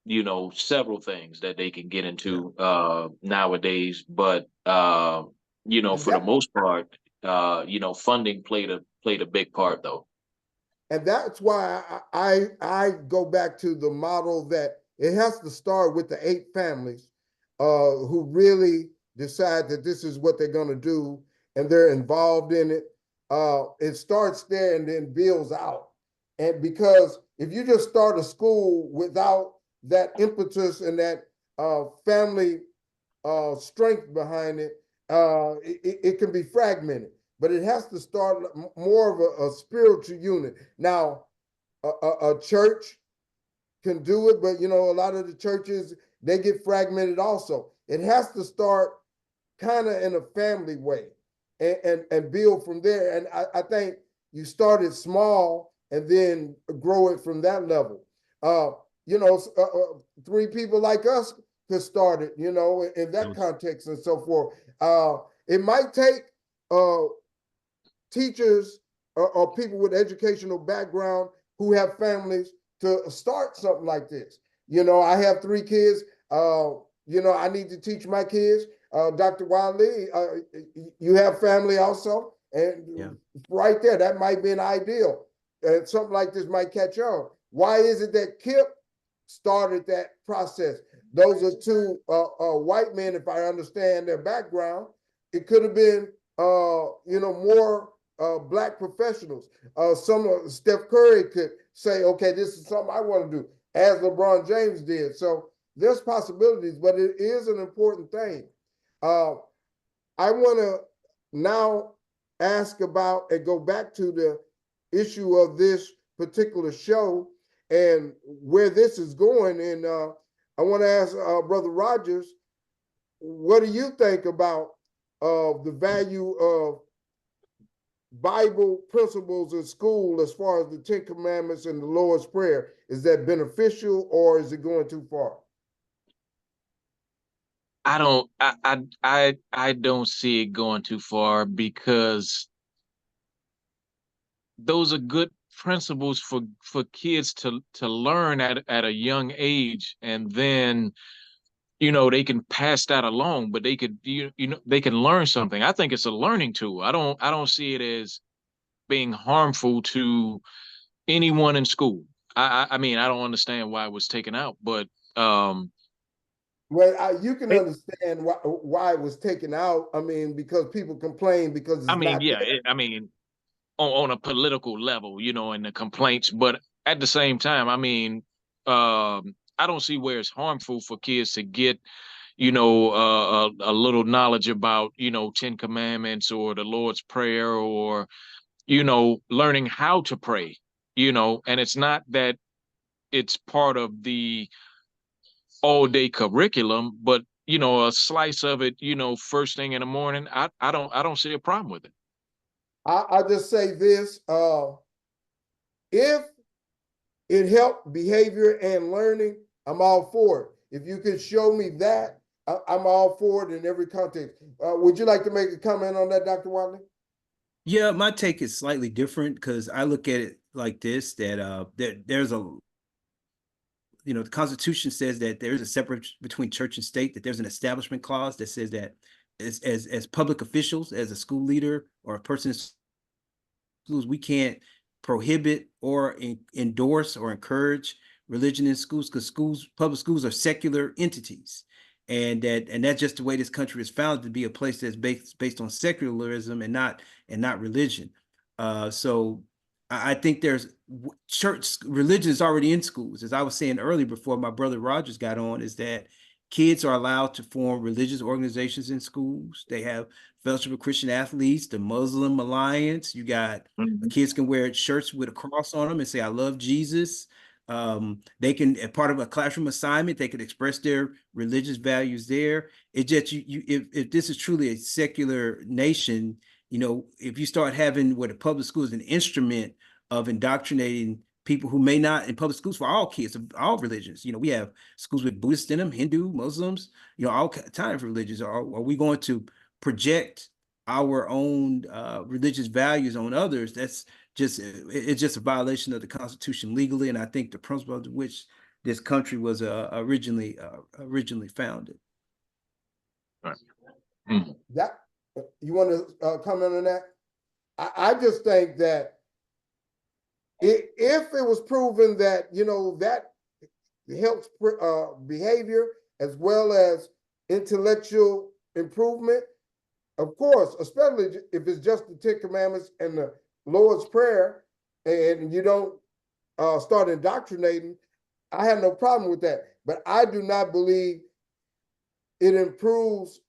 you know, several things that they can get into nowadays. But you know, And for the that most part, funding played a big part though. And that's why I go back to the model that it has to start with the 8 families who really decide that this is what they're going to do and they're involved in it. It starts there and then builds out. And because if you just start a school without that impetus and that family strength behind it, it can be fragmented. But it has to start more of a spiritual unit. Now, a church can do it, but a lot of the churches, they get fragmented also. It has to start kind of in a family way and build from there. And I think you start it small and then grow it from that level. 3 people like us could start it, in that context and so forth. It might take teachers or people with educational background who have families to start something like this. I have 3 kids. I need to teach my kids. Dr. Wadley, you have family also, and right there, that might be an ideal. Something like this might catch on. Why is it that Kip started that process? Those are 2 white men, if I understand their background. It could have been, more Black professionals. Steph Curry could say, okay, this is something I want to do, as LeBron James did. So there's possibilities, but it is an important thing. I want to now ask about and go back to the issue of this particular show and where this is going. And I want to ask Brother Rogers, what do you think about the value of Bible principles in school as far as the 10 Commandments and the Lord's Prayer? Is that beneficial or is it going too far? I don't see it going too far, because those are good principles for kids to learn at a young age, and then they can pass that along, but they could they can learn something. I think it's a learning tool. I don't see it as being harmful to anyone in school. I mean, I don't understand why it was taken out, but well, you can understand why it was taken out. I mean, because people complain because it's not there. I mean, on a political level, and the complaints, but at the same time, I mean, I don't see where it's harmful for kids to get, a little knowledge about, 10 Commandments or the Lord's Prayer, or, learning how to pray, and it's not that it's part of the all-day curriculum, but, a slice of it, first thing in the morning. I don't see a problem with it. I'll just say this, if it helped behavior and learning, I'm all for it. If you can show me that, I'm all for it in every context. Would you like to make a comment on that, Dr. Wadley? Yeah, my take is slightly different because I look at it like this, that there's a, the Constitution says that there's a separation between church and state, that there's an establishment clause that says that as public officials, as a school leader or a person in schools, we can't prohibit or endorse or encourage religion in schools, because public schools are secular entities. And that's just the way this country is founded, to be a place that's based on secularism and not religion. So I think there's church religion is already in schools. As I was saying earlier before my brother Rogers got on, is that kids are allowed to form religious organizations in schools. They have Fellowship of Christian Athletes, the Muslim Alliance. You got kids can wear shirts with a cross on them and say, I love Jesus. They can, as part of a classroom assignment, they could express their religious values there. It just, if this is truly a secular nation, if you start having what a public school is an instrument of indoctrinating people who may not, in public schools for all kids of all religions, we have schools with Buddhists in them, Hindu, Muslims, all kinds of religions. Are we going to project our own religious values on others? It's just a violation of the Constitution legally, and I think the principle of which this country was originally founded. Right. That you want to comment on that? I just think that if it was proven that, you know, that helps behavior as well as intellectual improvement, of course, especially if it's just the Ten Commandments and the Lord's Prayer, and you don't start indoctrinating, I have no problem with that. But I do not believe it improves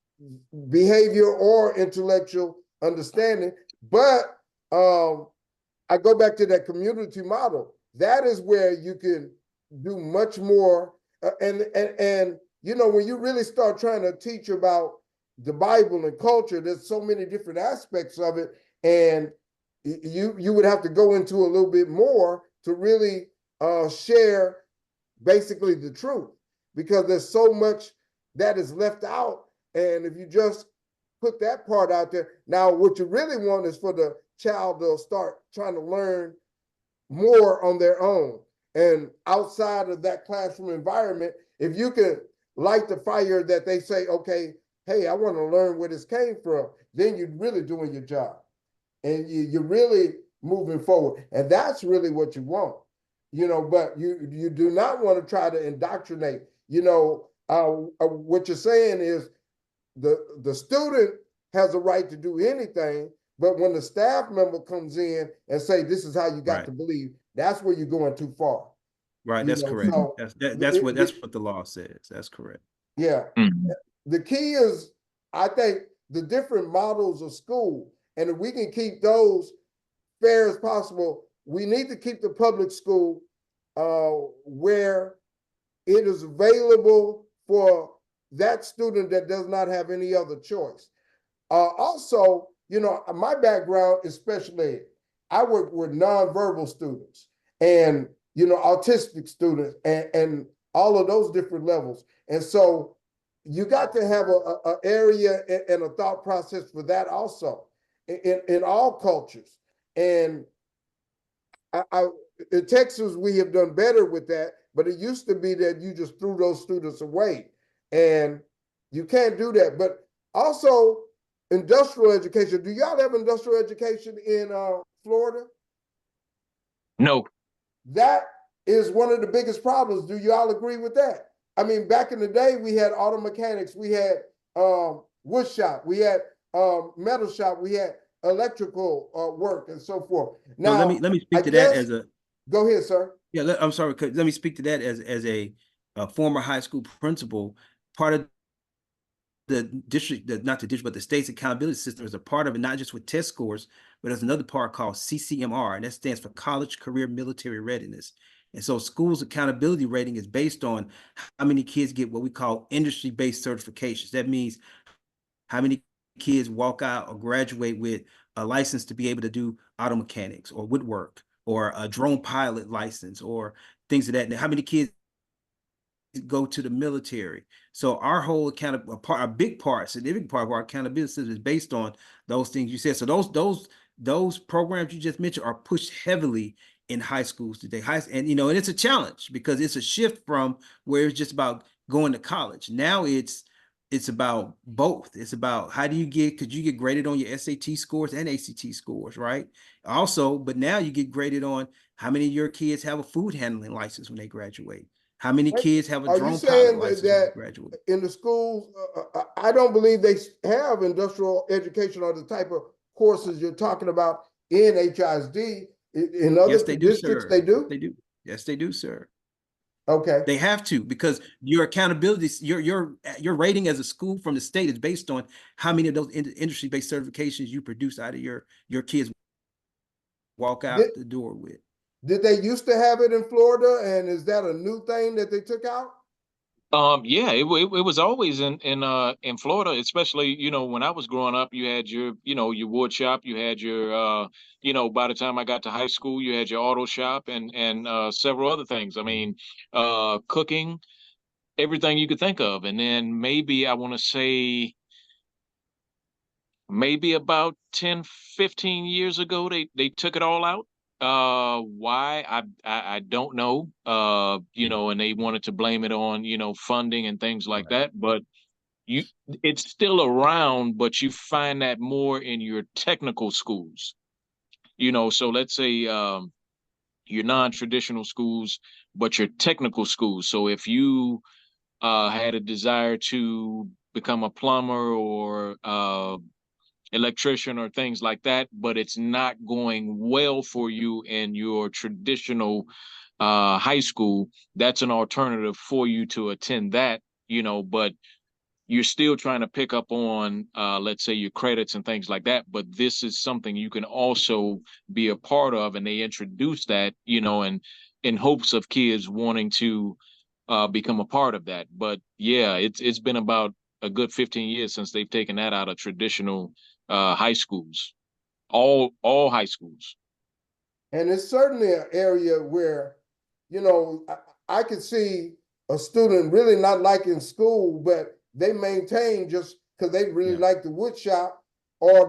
behavior or intellectual understanding. But I go back to that community model. That is where you can do much more. And you know, when you really start trying to teach about the Bible and culture, there's so many different aspects of it, and you would have to go into a little bit more to really share basically the truth, because there's so much that is left out. And if you just put that part out there, now what you really want is for the child to start trying to learn more on their own and outside of that classroom environment. If you can light the fire that they say, okay, hey, I want to learn where this came from, then you're really doing your job and you're really moving forward. And that's really what you want, you know, but you do not want to try to indoctrinate. You know, what you're saying is the student has a right to do anything, but when the staff member comes in and say, this is how you got Right. to believe, that's where you're going too far. Right, You that's know, correct. so That's what the law says. That's correct. yeah. Mhm. The key is, I think, the different models of school, and if we can keep those fair as possible, we need to keep the public school where it is available for that student that does not have any other choice. Also, you know, my background is special ed. I work with nonverbal students and, you know, autistic students and all of those different levels. And so you got to have a area and a thought process for that also in all cultures. And I in Texas, we have done better with that, but it used to be that you just threw those students away, and you can't do that. But also, industrial education. Do y'all have industrial education in Florida? No. That is one of the biggest problems. Do y'all agree with that? I mean, back in the day, we had auto mechanics, we had wood shop, we had metal shop, we had electrical work, and so forth. So Now, let me I speak to that guess, as a go ahead, sir. yeah. I'm sorry. Let me speak to that as a former high school principal. Part of the district, not the district, but the state's accountability system is a part of it, not just with test scores, but there's another part called CCMR, and that stands for College Career Military Readiness. And so schools accountability rating is based on how many kids get what we call industry-based certifications. That means how many kids walk out or graduate with a license to be able to do auto mechanics or woodwork or a drone pilot license or things of that. Now, how many kids go to the military? So our whole a big part, significant part of our accountability system is based on those things you said. So those programs you just mentioned are pushed heavily in high schools today. And you know, and it's a challenge because it's a shift from where it's just about going to college. Now it's about both. It's about how do you could you get graded on your SAT scores and ACT scores, right? Also, but now you get graded on how many of your kids have a food handling license when they graduate. How many kids have a Are you drone pilot saying license when they that graduate? in the schools, I don't believe they have industrial education or the type of courses you're talking about in HISD. In other Yes, they do, districts, sir. they Yes, do? they do. Yes, they do, sir. Okay. They have to, because your accountability, your rating as a school from the state is based on how many of those industry-based certifications you produce out of your kids walk Did, out the door with. did they used to have it in Florida, and is that a new thing that they took out? Yeah, it was always in Florida, especially, you know, when I was growing up, you had your, you know, your wood shop, you had your, you know, by the time I got to high school, you had your auto shop and several other things. I mean, cooking, everything you could think of. And then maybe I want to say maybe about 10, 15 years ago, they took it all out. Why? I don't know. You know, and they wanted to blame it on, you know, funding and things like Right. that. But you it's still around, but you find that more in your technical schools. So let's say your non-traditional schools, but your technical schools. So if you had a desire to become a plumber or electrician or things like that, but it's not going well for you in your traditional high school, that's an alternative for you to attend that, but you're still trying to pick up on, let's say, your credits and things like that. But this is something you can also be a part of. And they introduce that, and in hopes of kids wanting to become a part of that. But yeah, it's been about a good 15 years since they've taken that out of traditional high schools, all high schools. And it's certainly an area where, I could see a student really not liking school, but they maintain just because they really Yeah. like the wood shop or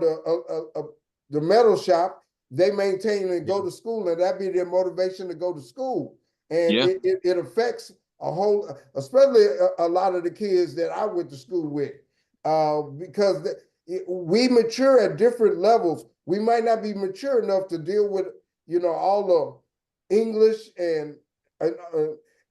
the metal shop. They maintain and go to school, and that be their motivation to go to school. And Yeah. it affects a whole, especially a lot of the kids that I went to school with, because we mature at different levels. We might not be mature enough to deal with, all the English and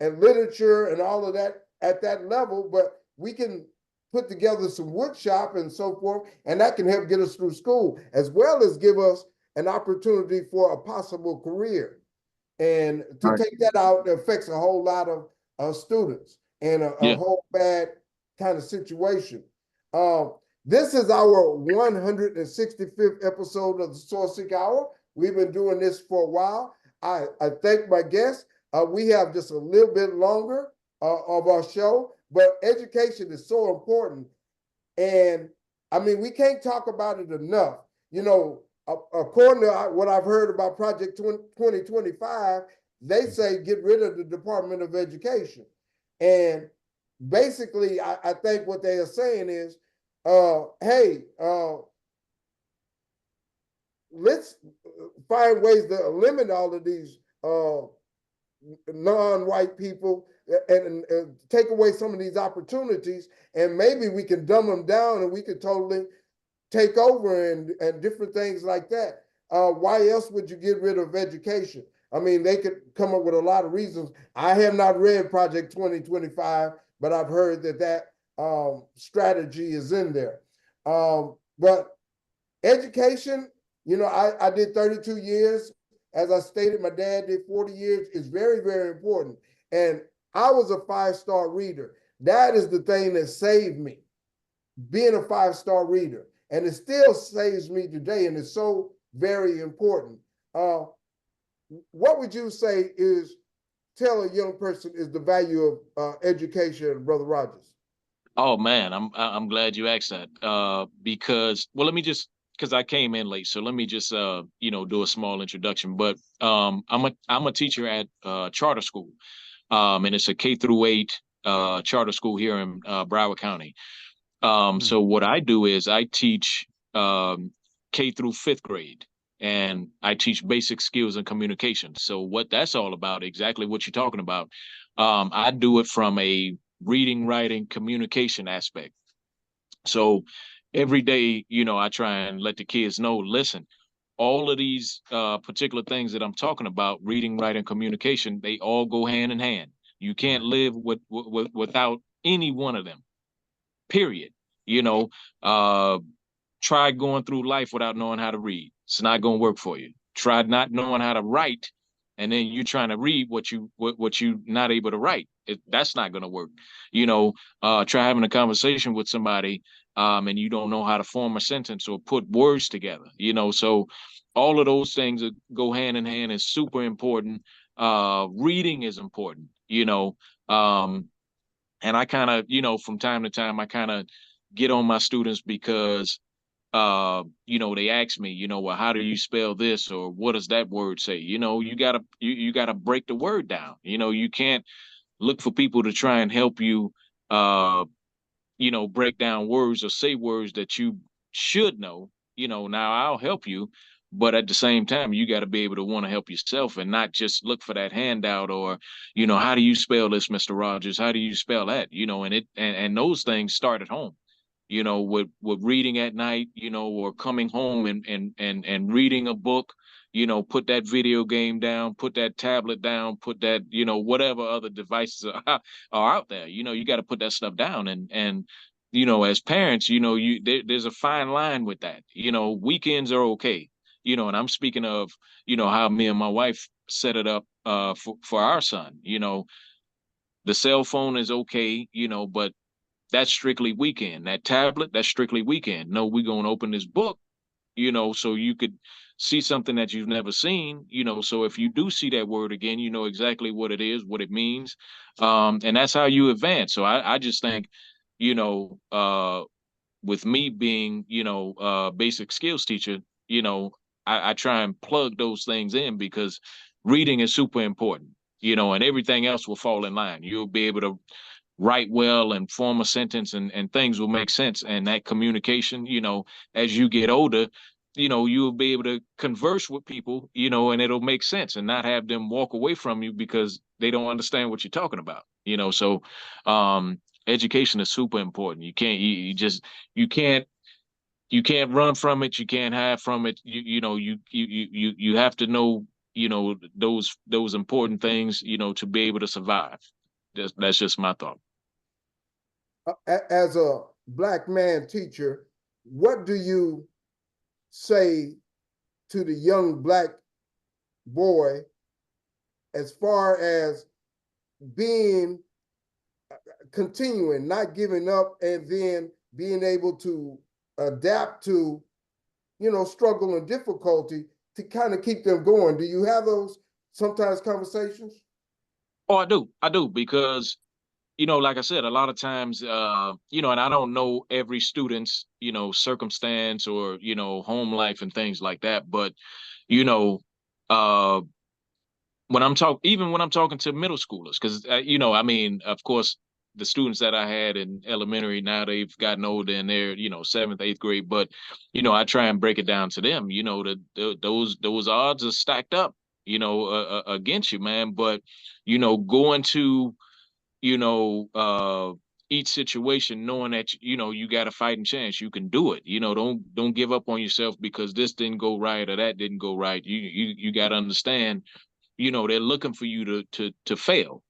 literature and all of that at that level, but we can put together some wood shop and so forth, and that can help get us through school, as well as give us an opportunity for a possible career. And to Right. take that out, it affects a whole lot of students and a Yeah. whole bad kind of situation. This is our 165th episode of the Sourceseeker Hour. We've been doing this for a while. I thank my guests. We have just a little bit longer of our show, but education is so important. And I mean, we can't talk about it enough. According to what I've heard about Project 2025, they say get rid of the Department of Education. And basically, I think what they are saying is, hey, let's find ways to eliminate all of these non-white people and take away some of these opportunities, and maybe we can dumb them down and we could totally take over and different things like that. Why else would you get rid of education? I mean, they could come up with a lot of reasons. I have not read Project 2025, but I've heard that strategy is in there. But education, I did 32 years. As I stated, my dad did 40 years. It's very, very important. And I was a 5-star reader. That is the thing that saved me, being a 5-star reader. And it still saves me today, and it's so very important. What would you say tell a young person is the value of education, Brother Rogers? Oh man, I'm glad you asked that. Because let me just, because I came in late, so let me just do a small introduction. But I'm a teacher at charter school, and it's a K-8 charter school here in Broward County. So what I do is I teach K through 5th grade, and I teach basic skills and communication. So what that's all about, exactly what you're talking about, I do it from a reading, writing, communication aspect. So every day, I try and let the kids know, listen, all of these particular things that I'm talking about, reading, writing, communication, they all go hand in hand. You can't live without any one of them, period. You know, uh, try going through life without knowing how to read. It's not going to work for you. Try not knowing how to write, and then you're trying to read what you not able to write. That's not going to work. Try having a conversation with somebody, and you don't know how to form a sentence or put words together. So all of those things that go hand in hand is super important. Reading is important. And I kind of, from time to time, I kind of get on my students because they ask me, well, how do you spell this, or what does that word say? You gotta break the word down. You can't look for people to try and help you break down words or say words that you should know. Now I'll help you, but at the same time, you got to be able to want to help yourself and not just look for that handout or, how do you spell this, Mr. Rogers? How do you spell that? And those things start at home. With reading at night, or coming home and reading a book, put that video game down, put that tablet down, put that, whatever other devices are out there. You got to put that stuff down. And as parents, there's a fine line with that. Weekends are okay. And I'm speaking of, how me and my wife set it up for our son. The cell phone is okay, but that's strictly weekend. That tablet, that's strictly weekend. No, we're gonna open this book, so you could see something that you've never seen, so if you do see that word again, you know exactly what it is, what it means. And that's how you advance. So I just think, you know, with me being, basic skills teacher, I try and plug those things in because reading is super important, and everything else will fall in line. You'll be able to write well and form a sentence, and things will make sense. And that communication, as you get older, you'll be able to converse with people, and it'll make sense and not have them walk away from you because they don't understand what you're talking about, so education is super important. You can't run from it. You can't hide from it. You have to know, those important things, to be able to survive. That's just my thought. As a Black man teacher, what do you say to the young Black boy as far as being continuing, not giving up, and then being able to adapt to, struggle and difficulty to kind of keep them going? Do you have those sometimes conversations? Oh, I do, because like I said, a lot of times, and I don't know every student's, circumstance or, home life and things like that. But, uh, even when I'm talking to middle schoolers, because, of course, the students that I had in elementary, now they've gotten older and they're, seventh, eighth grade. But, I try and break it down to them, those odds are stacked up, against you, man. But, going to, you know, uh, each situation, knowing that you got a fighting chance, you can do it. Don't give up on yourself because this didn't go right or that didn't go right. You got to understand, they're looking for you to fail.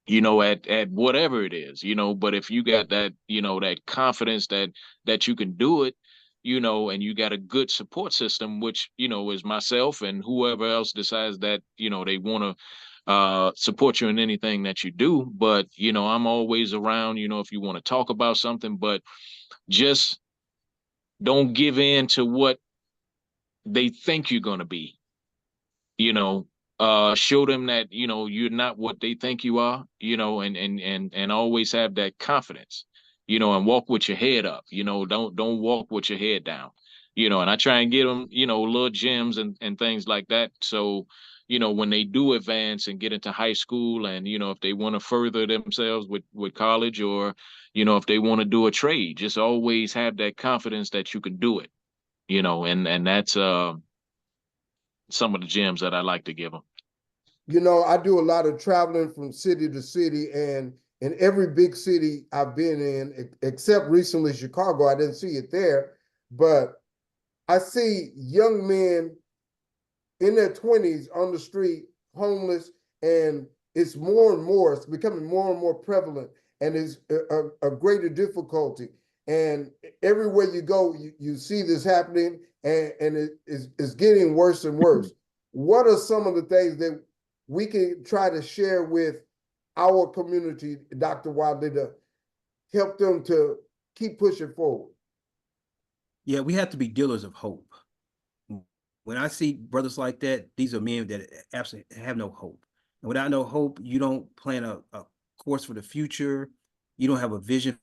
At whatever it is. But if you got that, that confidence that you can do it, and you got a good support system, which is myself and whoever else decides that they want to support you in anything that you do. But I'm always around, if you want to talk about something, but just don't give in to what they think you're going to be. Show them that you're not what they think you are, and always have that confidence, and walk with your head up. Don't walk with your head down. And I try and get them, little gems and things like that. So when they do advance and get into high school, and if they want to further themselves with college, or if they want to do a trade, just always have that confidence that you can do it. And that's some of the gems that I like to give them. I do a lot of traveling from city to city, and in every big city I've been in, except recently Chicago, I didn't see it there, but I see young men in their 20s on the street, homeless, and it's more and more, it's becoming more and more prevalent, and it's a greater difficulty. And everywhere you go, you see this happening, and it's getting worse and worse. What are some of the things that we can try to share with our community, Dr. Wadley, to help them to keep pushing forward? Yeah, we have to be dealers of hope. When I see brothers like that, these are men that absolutely have no hope. And without no hope, you don't plan a course for the future. You don't have a vision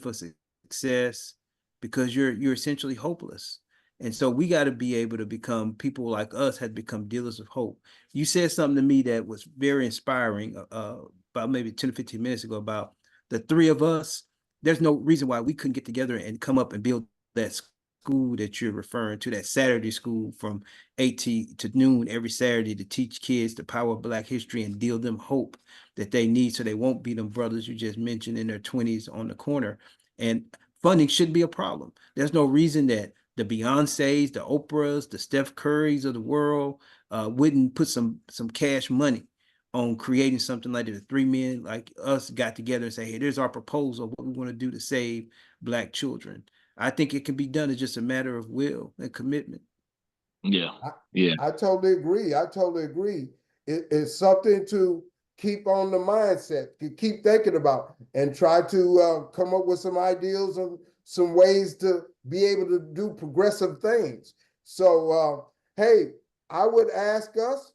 for success, because you're essentially hopeless. And so we got to be able to become, people like us had become dealers of hope. You said something to me that was very inspiring about maybe 10 or 15 minutes ago about the three of us. There's no reason why we couldn't get together and come up and build that school that you're referring to, that Saturday school from 8 to noon every Saturday, to teach kids the power of Black history and deal them hope that they need, so they won't be them brothers you just mentioned in their 20s on the corner. And funding shouldn't be a problem. There's no reason that the Beyoncés, the Oprahs, the Steph Currys of the world wouldn't put some cash money on creating something like that. The three men like us got together and say, hey, there's our proposal, what we want to do to save Black children. I think it can be done. It's just a matter of will and commitment. Yeah. I, Yeah. I totally agree. I totally agree. It's something to keep on the mindset, to keep thinking about, and try to come up with some ideas and some ways to be able to do progressive things. So, hey, I would ask us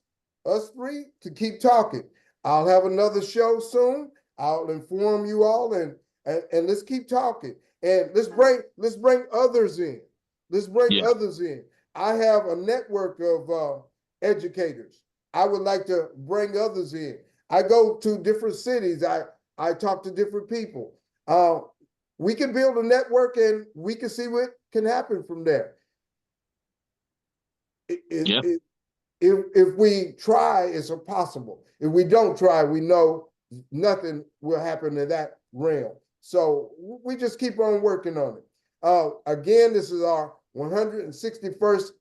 three, to keep talking. I'll have another show soon. I'll inform you all, and let's keep talking. And let's bring others in. Let's bring Yeah. others in. I have a network of educators. I would like to bring others in. I go to different cities. I talk to different people. We can build a network, and we can see what can happen from there. Yeah. If we try, it's impossible. If we don't try, we know nothing will happen in that realm. So we just keep on working on it. Again, this is our 165th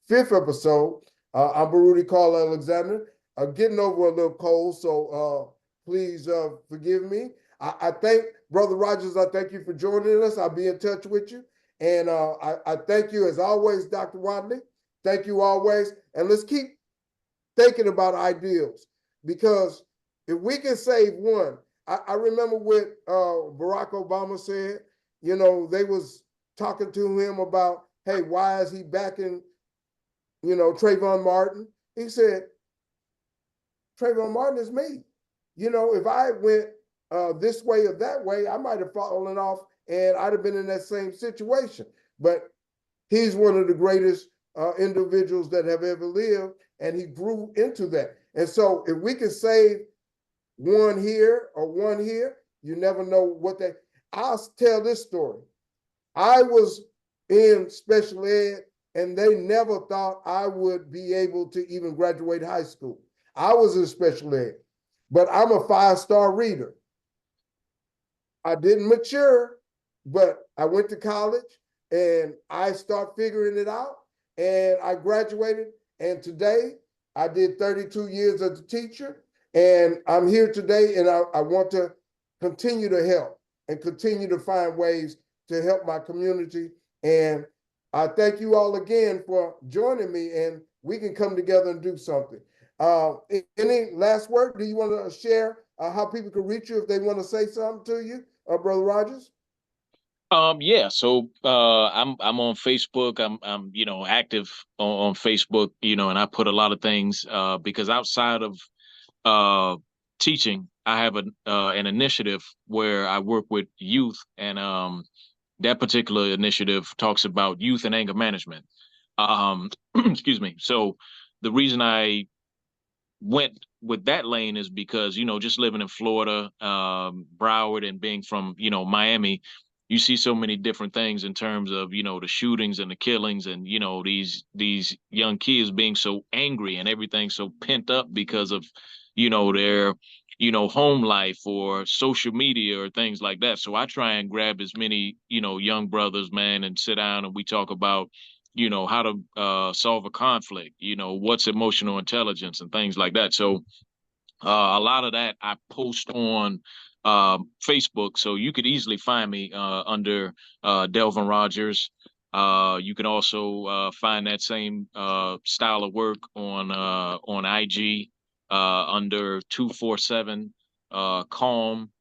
episode. I'm Baruti Carl Alexander. Getting over a little cold, so please forgive me. I thank Brother Rogers. I thank you for joining us. I'll be in touch with you. And I thank you, as always, Dr. Wadley. Thank you always. And let's keep thinking about ideals, because if we can save one, I remember what Barack Obama said. You know, they was talking to him about, hey, why is he backing, Trayvon Martin? He said, Trayvon Martin is me. You know, if I went this way or that way, I might have fallen off and I'd have been in that same situation. But he's one of the greatest individuals that have ever lived, and he grew into that. And so if we can save one here or one here, you never know what they. I'll tell this story. I was in special ed, and they never thought I would be able to even graduate high school. I was in special ed, but I'm a 5-star reader. I didn't mature, but I went to college and I start figuring it out, and I graduated. And today I did 32 years as a teacher, and I'm here today, and I want to continue to help and continue to find ways to help my community. And I thank you all again for joining me, and we can come together and do something. Any last word? Do you want to share how people can reach you if they want to say something to you, Brother Rogers? Yeah, so I'm on Facebook. I'm active on Facebook, and I put a lot of things because outside of teaching, I have an initiative where I work with youth, and that particular initiative talks about youth and anger management. Excuse me. So the reason I went with that lane is because, just living in Florida, Broward, and being from, Miami, you see so many different things in terms of, the shootings and the killings, and, these young kids being so angry and everything so pent up because of, their, home life or social media or things like that. So I try and grab as many, young brothers, man, and sit down and we talk about, how to solve a conflict, what's emotional intelligence and things like that. So a lot of that I post on Facebook. So you could easily find me under Delvin Rogers. You can also find that same style of work on IG under 247 CALM,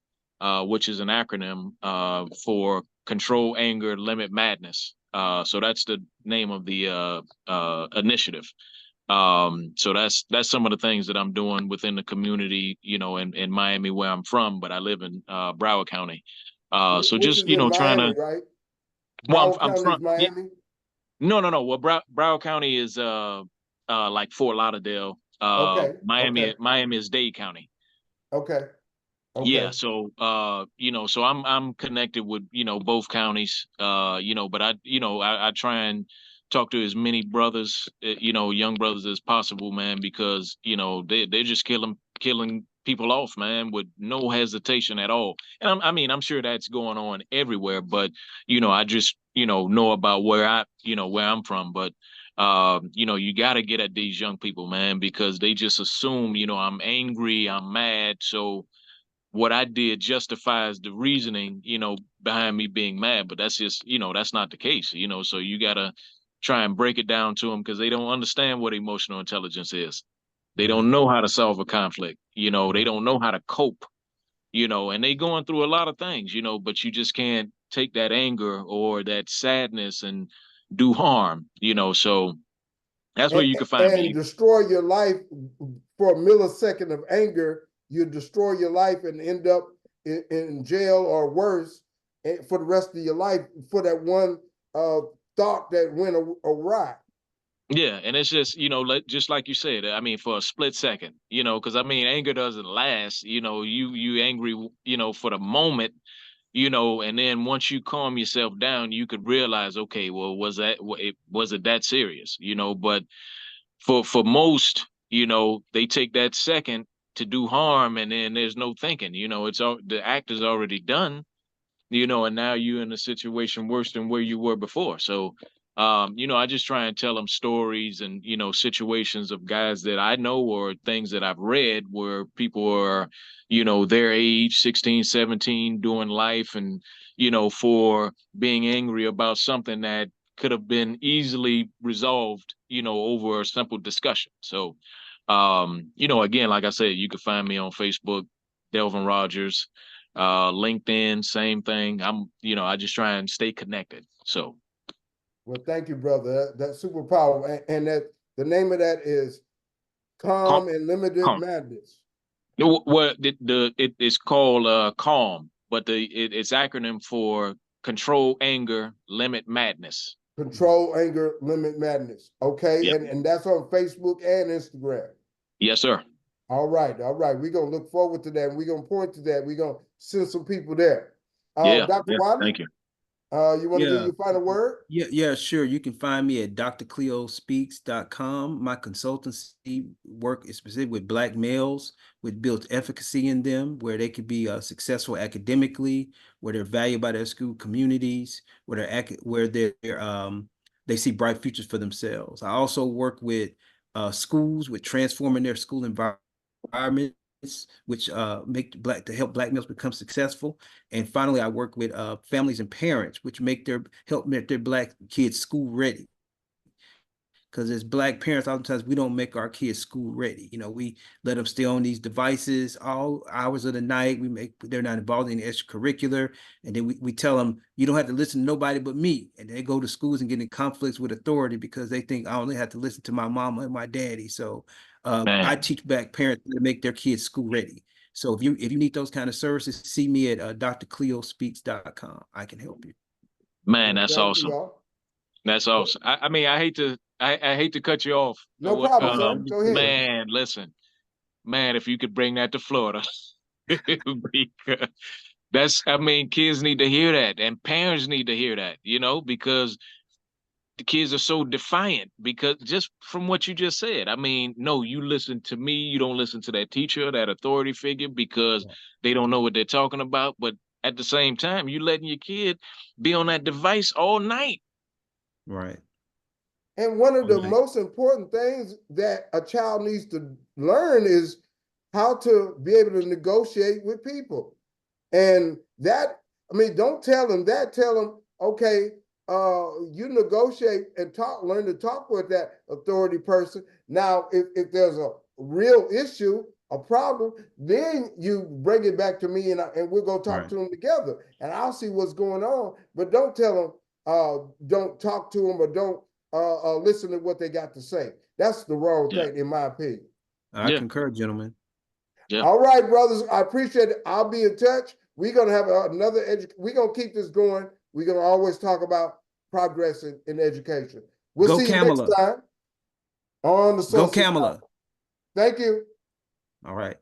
which is an acronym for Control Anger Limit Madness. So that's the name of the initiative. So that's some of the things that I'm doing within the community, in Miami, where I'm from, but I live in Broward County. So Which just is in trying Miami, to. right? Well, Broward I'm County from. is Yeah, Miami. no. Well, Broward County is like Fort Lauderdale. Okay. Miami is Dade County. Okay. Yeah, Okay. so so I'm connected with, both counties, but I try and talk to as many brothers, young brothers as possible, man, because, they're just killing people off, man, with no hesitation at all. And I mean, I'm sure that's going on everywhere, but I just, know about where where I'm from. But you got to get at these young people, man, because they just assume, I'm angry, I'm mad. So what I did justifies the reasoning, behind me being mad, but that's just, that's not the case, so you got to try and break it down to them because they don't understand what emotional intelligence is. They don't know how to solve a conflict, they don't know how to cope, and they going through a lot of things, but you just can't take that anger or that sadness and do harm, so that's where you can find and me. destroy your life for a millisecond of anger. You destroy your life and end up in jail or worse for the rest of your life for that one thought that went awry. Yeah, and it's just, just like you said, I mean, for a split second, because I mean, anger doesn't last, you angry, for the moment, and then once you calm yourself down, you could realize, okay, well, was it that serious, but for most, they take that second to do harm, and then there's no thinking, it's all, the act is already done, and now you're in a situation worse than where you were before. So, I just try and tell them stories and, situations of guys that I know or things that I've read where people are, their age, 16, 17, doing life and, for being angry about something that could have been easily resolved, over a simple discussion. So, again, like I said, you can find me on Facebook, Delvin Rogers. LinkedIn, same thing. I just try and stay connected. So, well, thank you, brother. That's super powerful. And that the name of that is Calm and Limited Madness. Well, it's called CALM, but it's acronym for Control Anger, Limit Madness. Control Anger, Limit Madness. Okay, Yep. and that's on Facebook and Instagram. Yes, sir. All right. We're gonna look forward to that. We're gonna point to that. We're gonna send some people there. Yeah. Dr. Wadley, Thank you. You want to give your final word? Yeah, sure. You can find me at drcleospeaks.com. My consultancy work is specific with Black males, which builds efficacy in them, where they could be successful academically, where they're valued by their school communities, where they see bright futures for themselves. I also work with schools with transforming their school environment, which to help Black males become successful. And finally, I work with families and parents, which help make their Black kids school ready. Because as Black parents, oftentimes we don't make our kids school ready. We let them stay on these devices all hours of the night. They're not involved in extracurricular, and then we tell them you don't have to listen to nobody but me. And they go to schools and get in conflicts with authority because they think I only have to listen to my mama and my daddy. So I teach Black parents to make their kids school ready. So if you need those kind of services, see me at drcleospeaks.com. I can help you. Man, that's awesome. That's awesome. I mean, I hate to cut you off. No problem, sir. Go ahead. Man, listen, man, if you could bring that to Florida, I mean, kids need to hear that, and parents need to hear that, because the kids are so defiant because just from what you just said. I mean, no, you listen to me, you don't listen to that teacher, that authority figure, because they don't know what they're talking about. But at the same time, you letting your kid be on that device all night. Right. And one of the most important things that a child needs to learn is how to be able to negotiate with people. And that, I mean, don't tell them that, tell them, okay, you negotiate and learn to talk with that authority person. Now, if there's a real issue, a problem, then you bring it back to me and we'll go talk to them together and I'll see what's going on. But don't tell them, don't talk to them or don't listen to what they got to say. That's the wrong thing, in my opinion. I concur, gentlemen. Yeah. All right, brothers, I appreciate it. I'll be in touch. We're going to have we're going to keep this going. We're going to always talk about progress in education. We'll see you next time on the Sourceseeker. Go Kamala. Thank you. All right.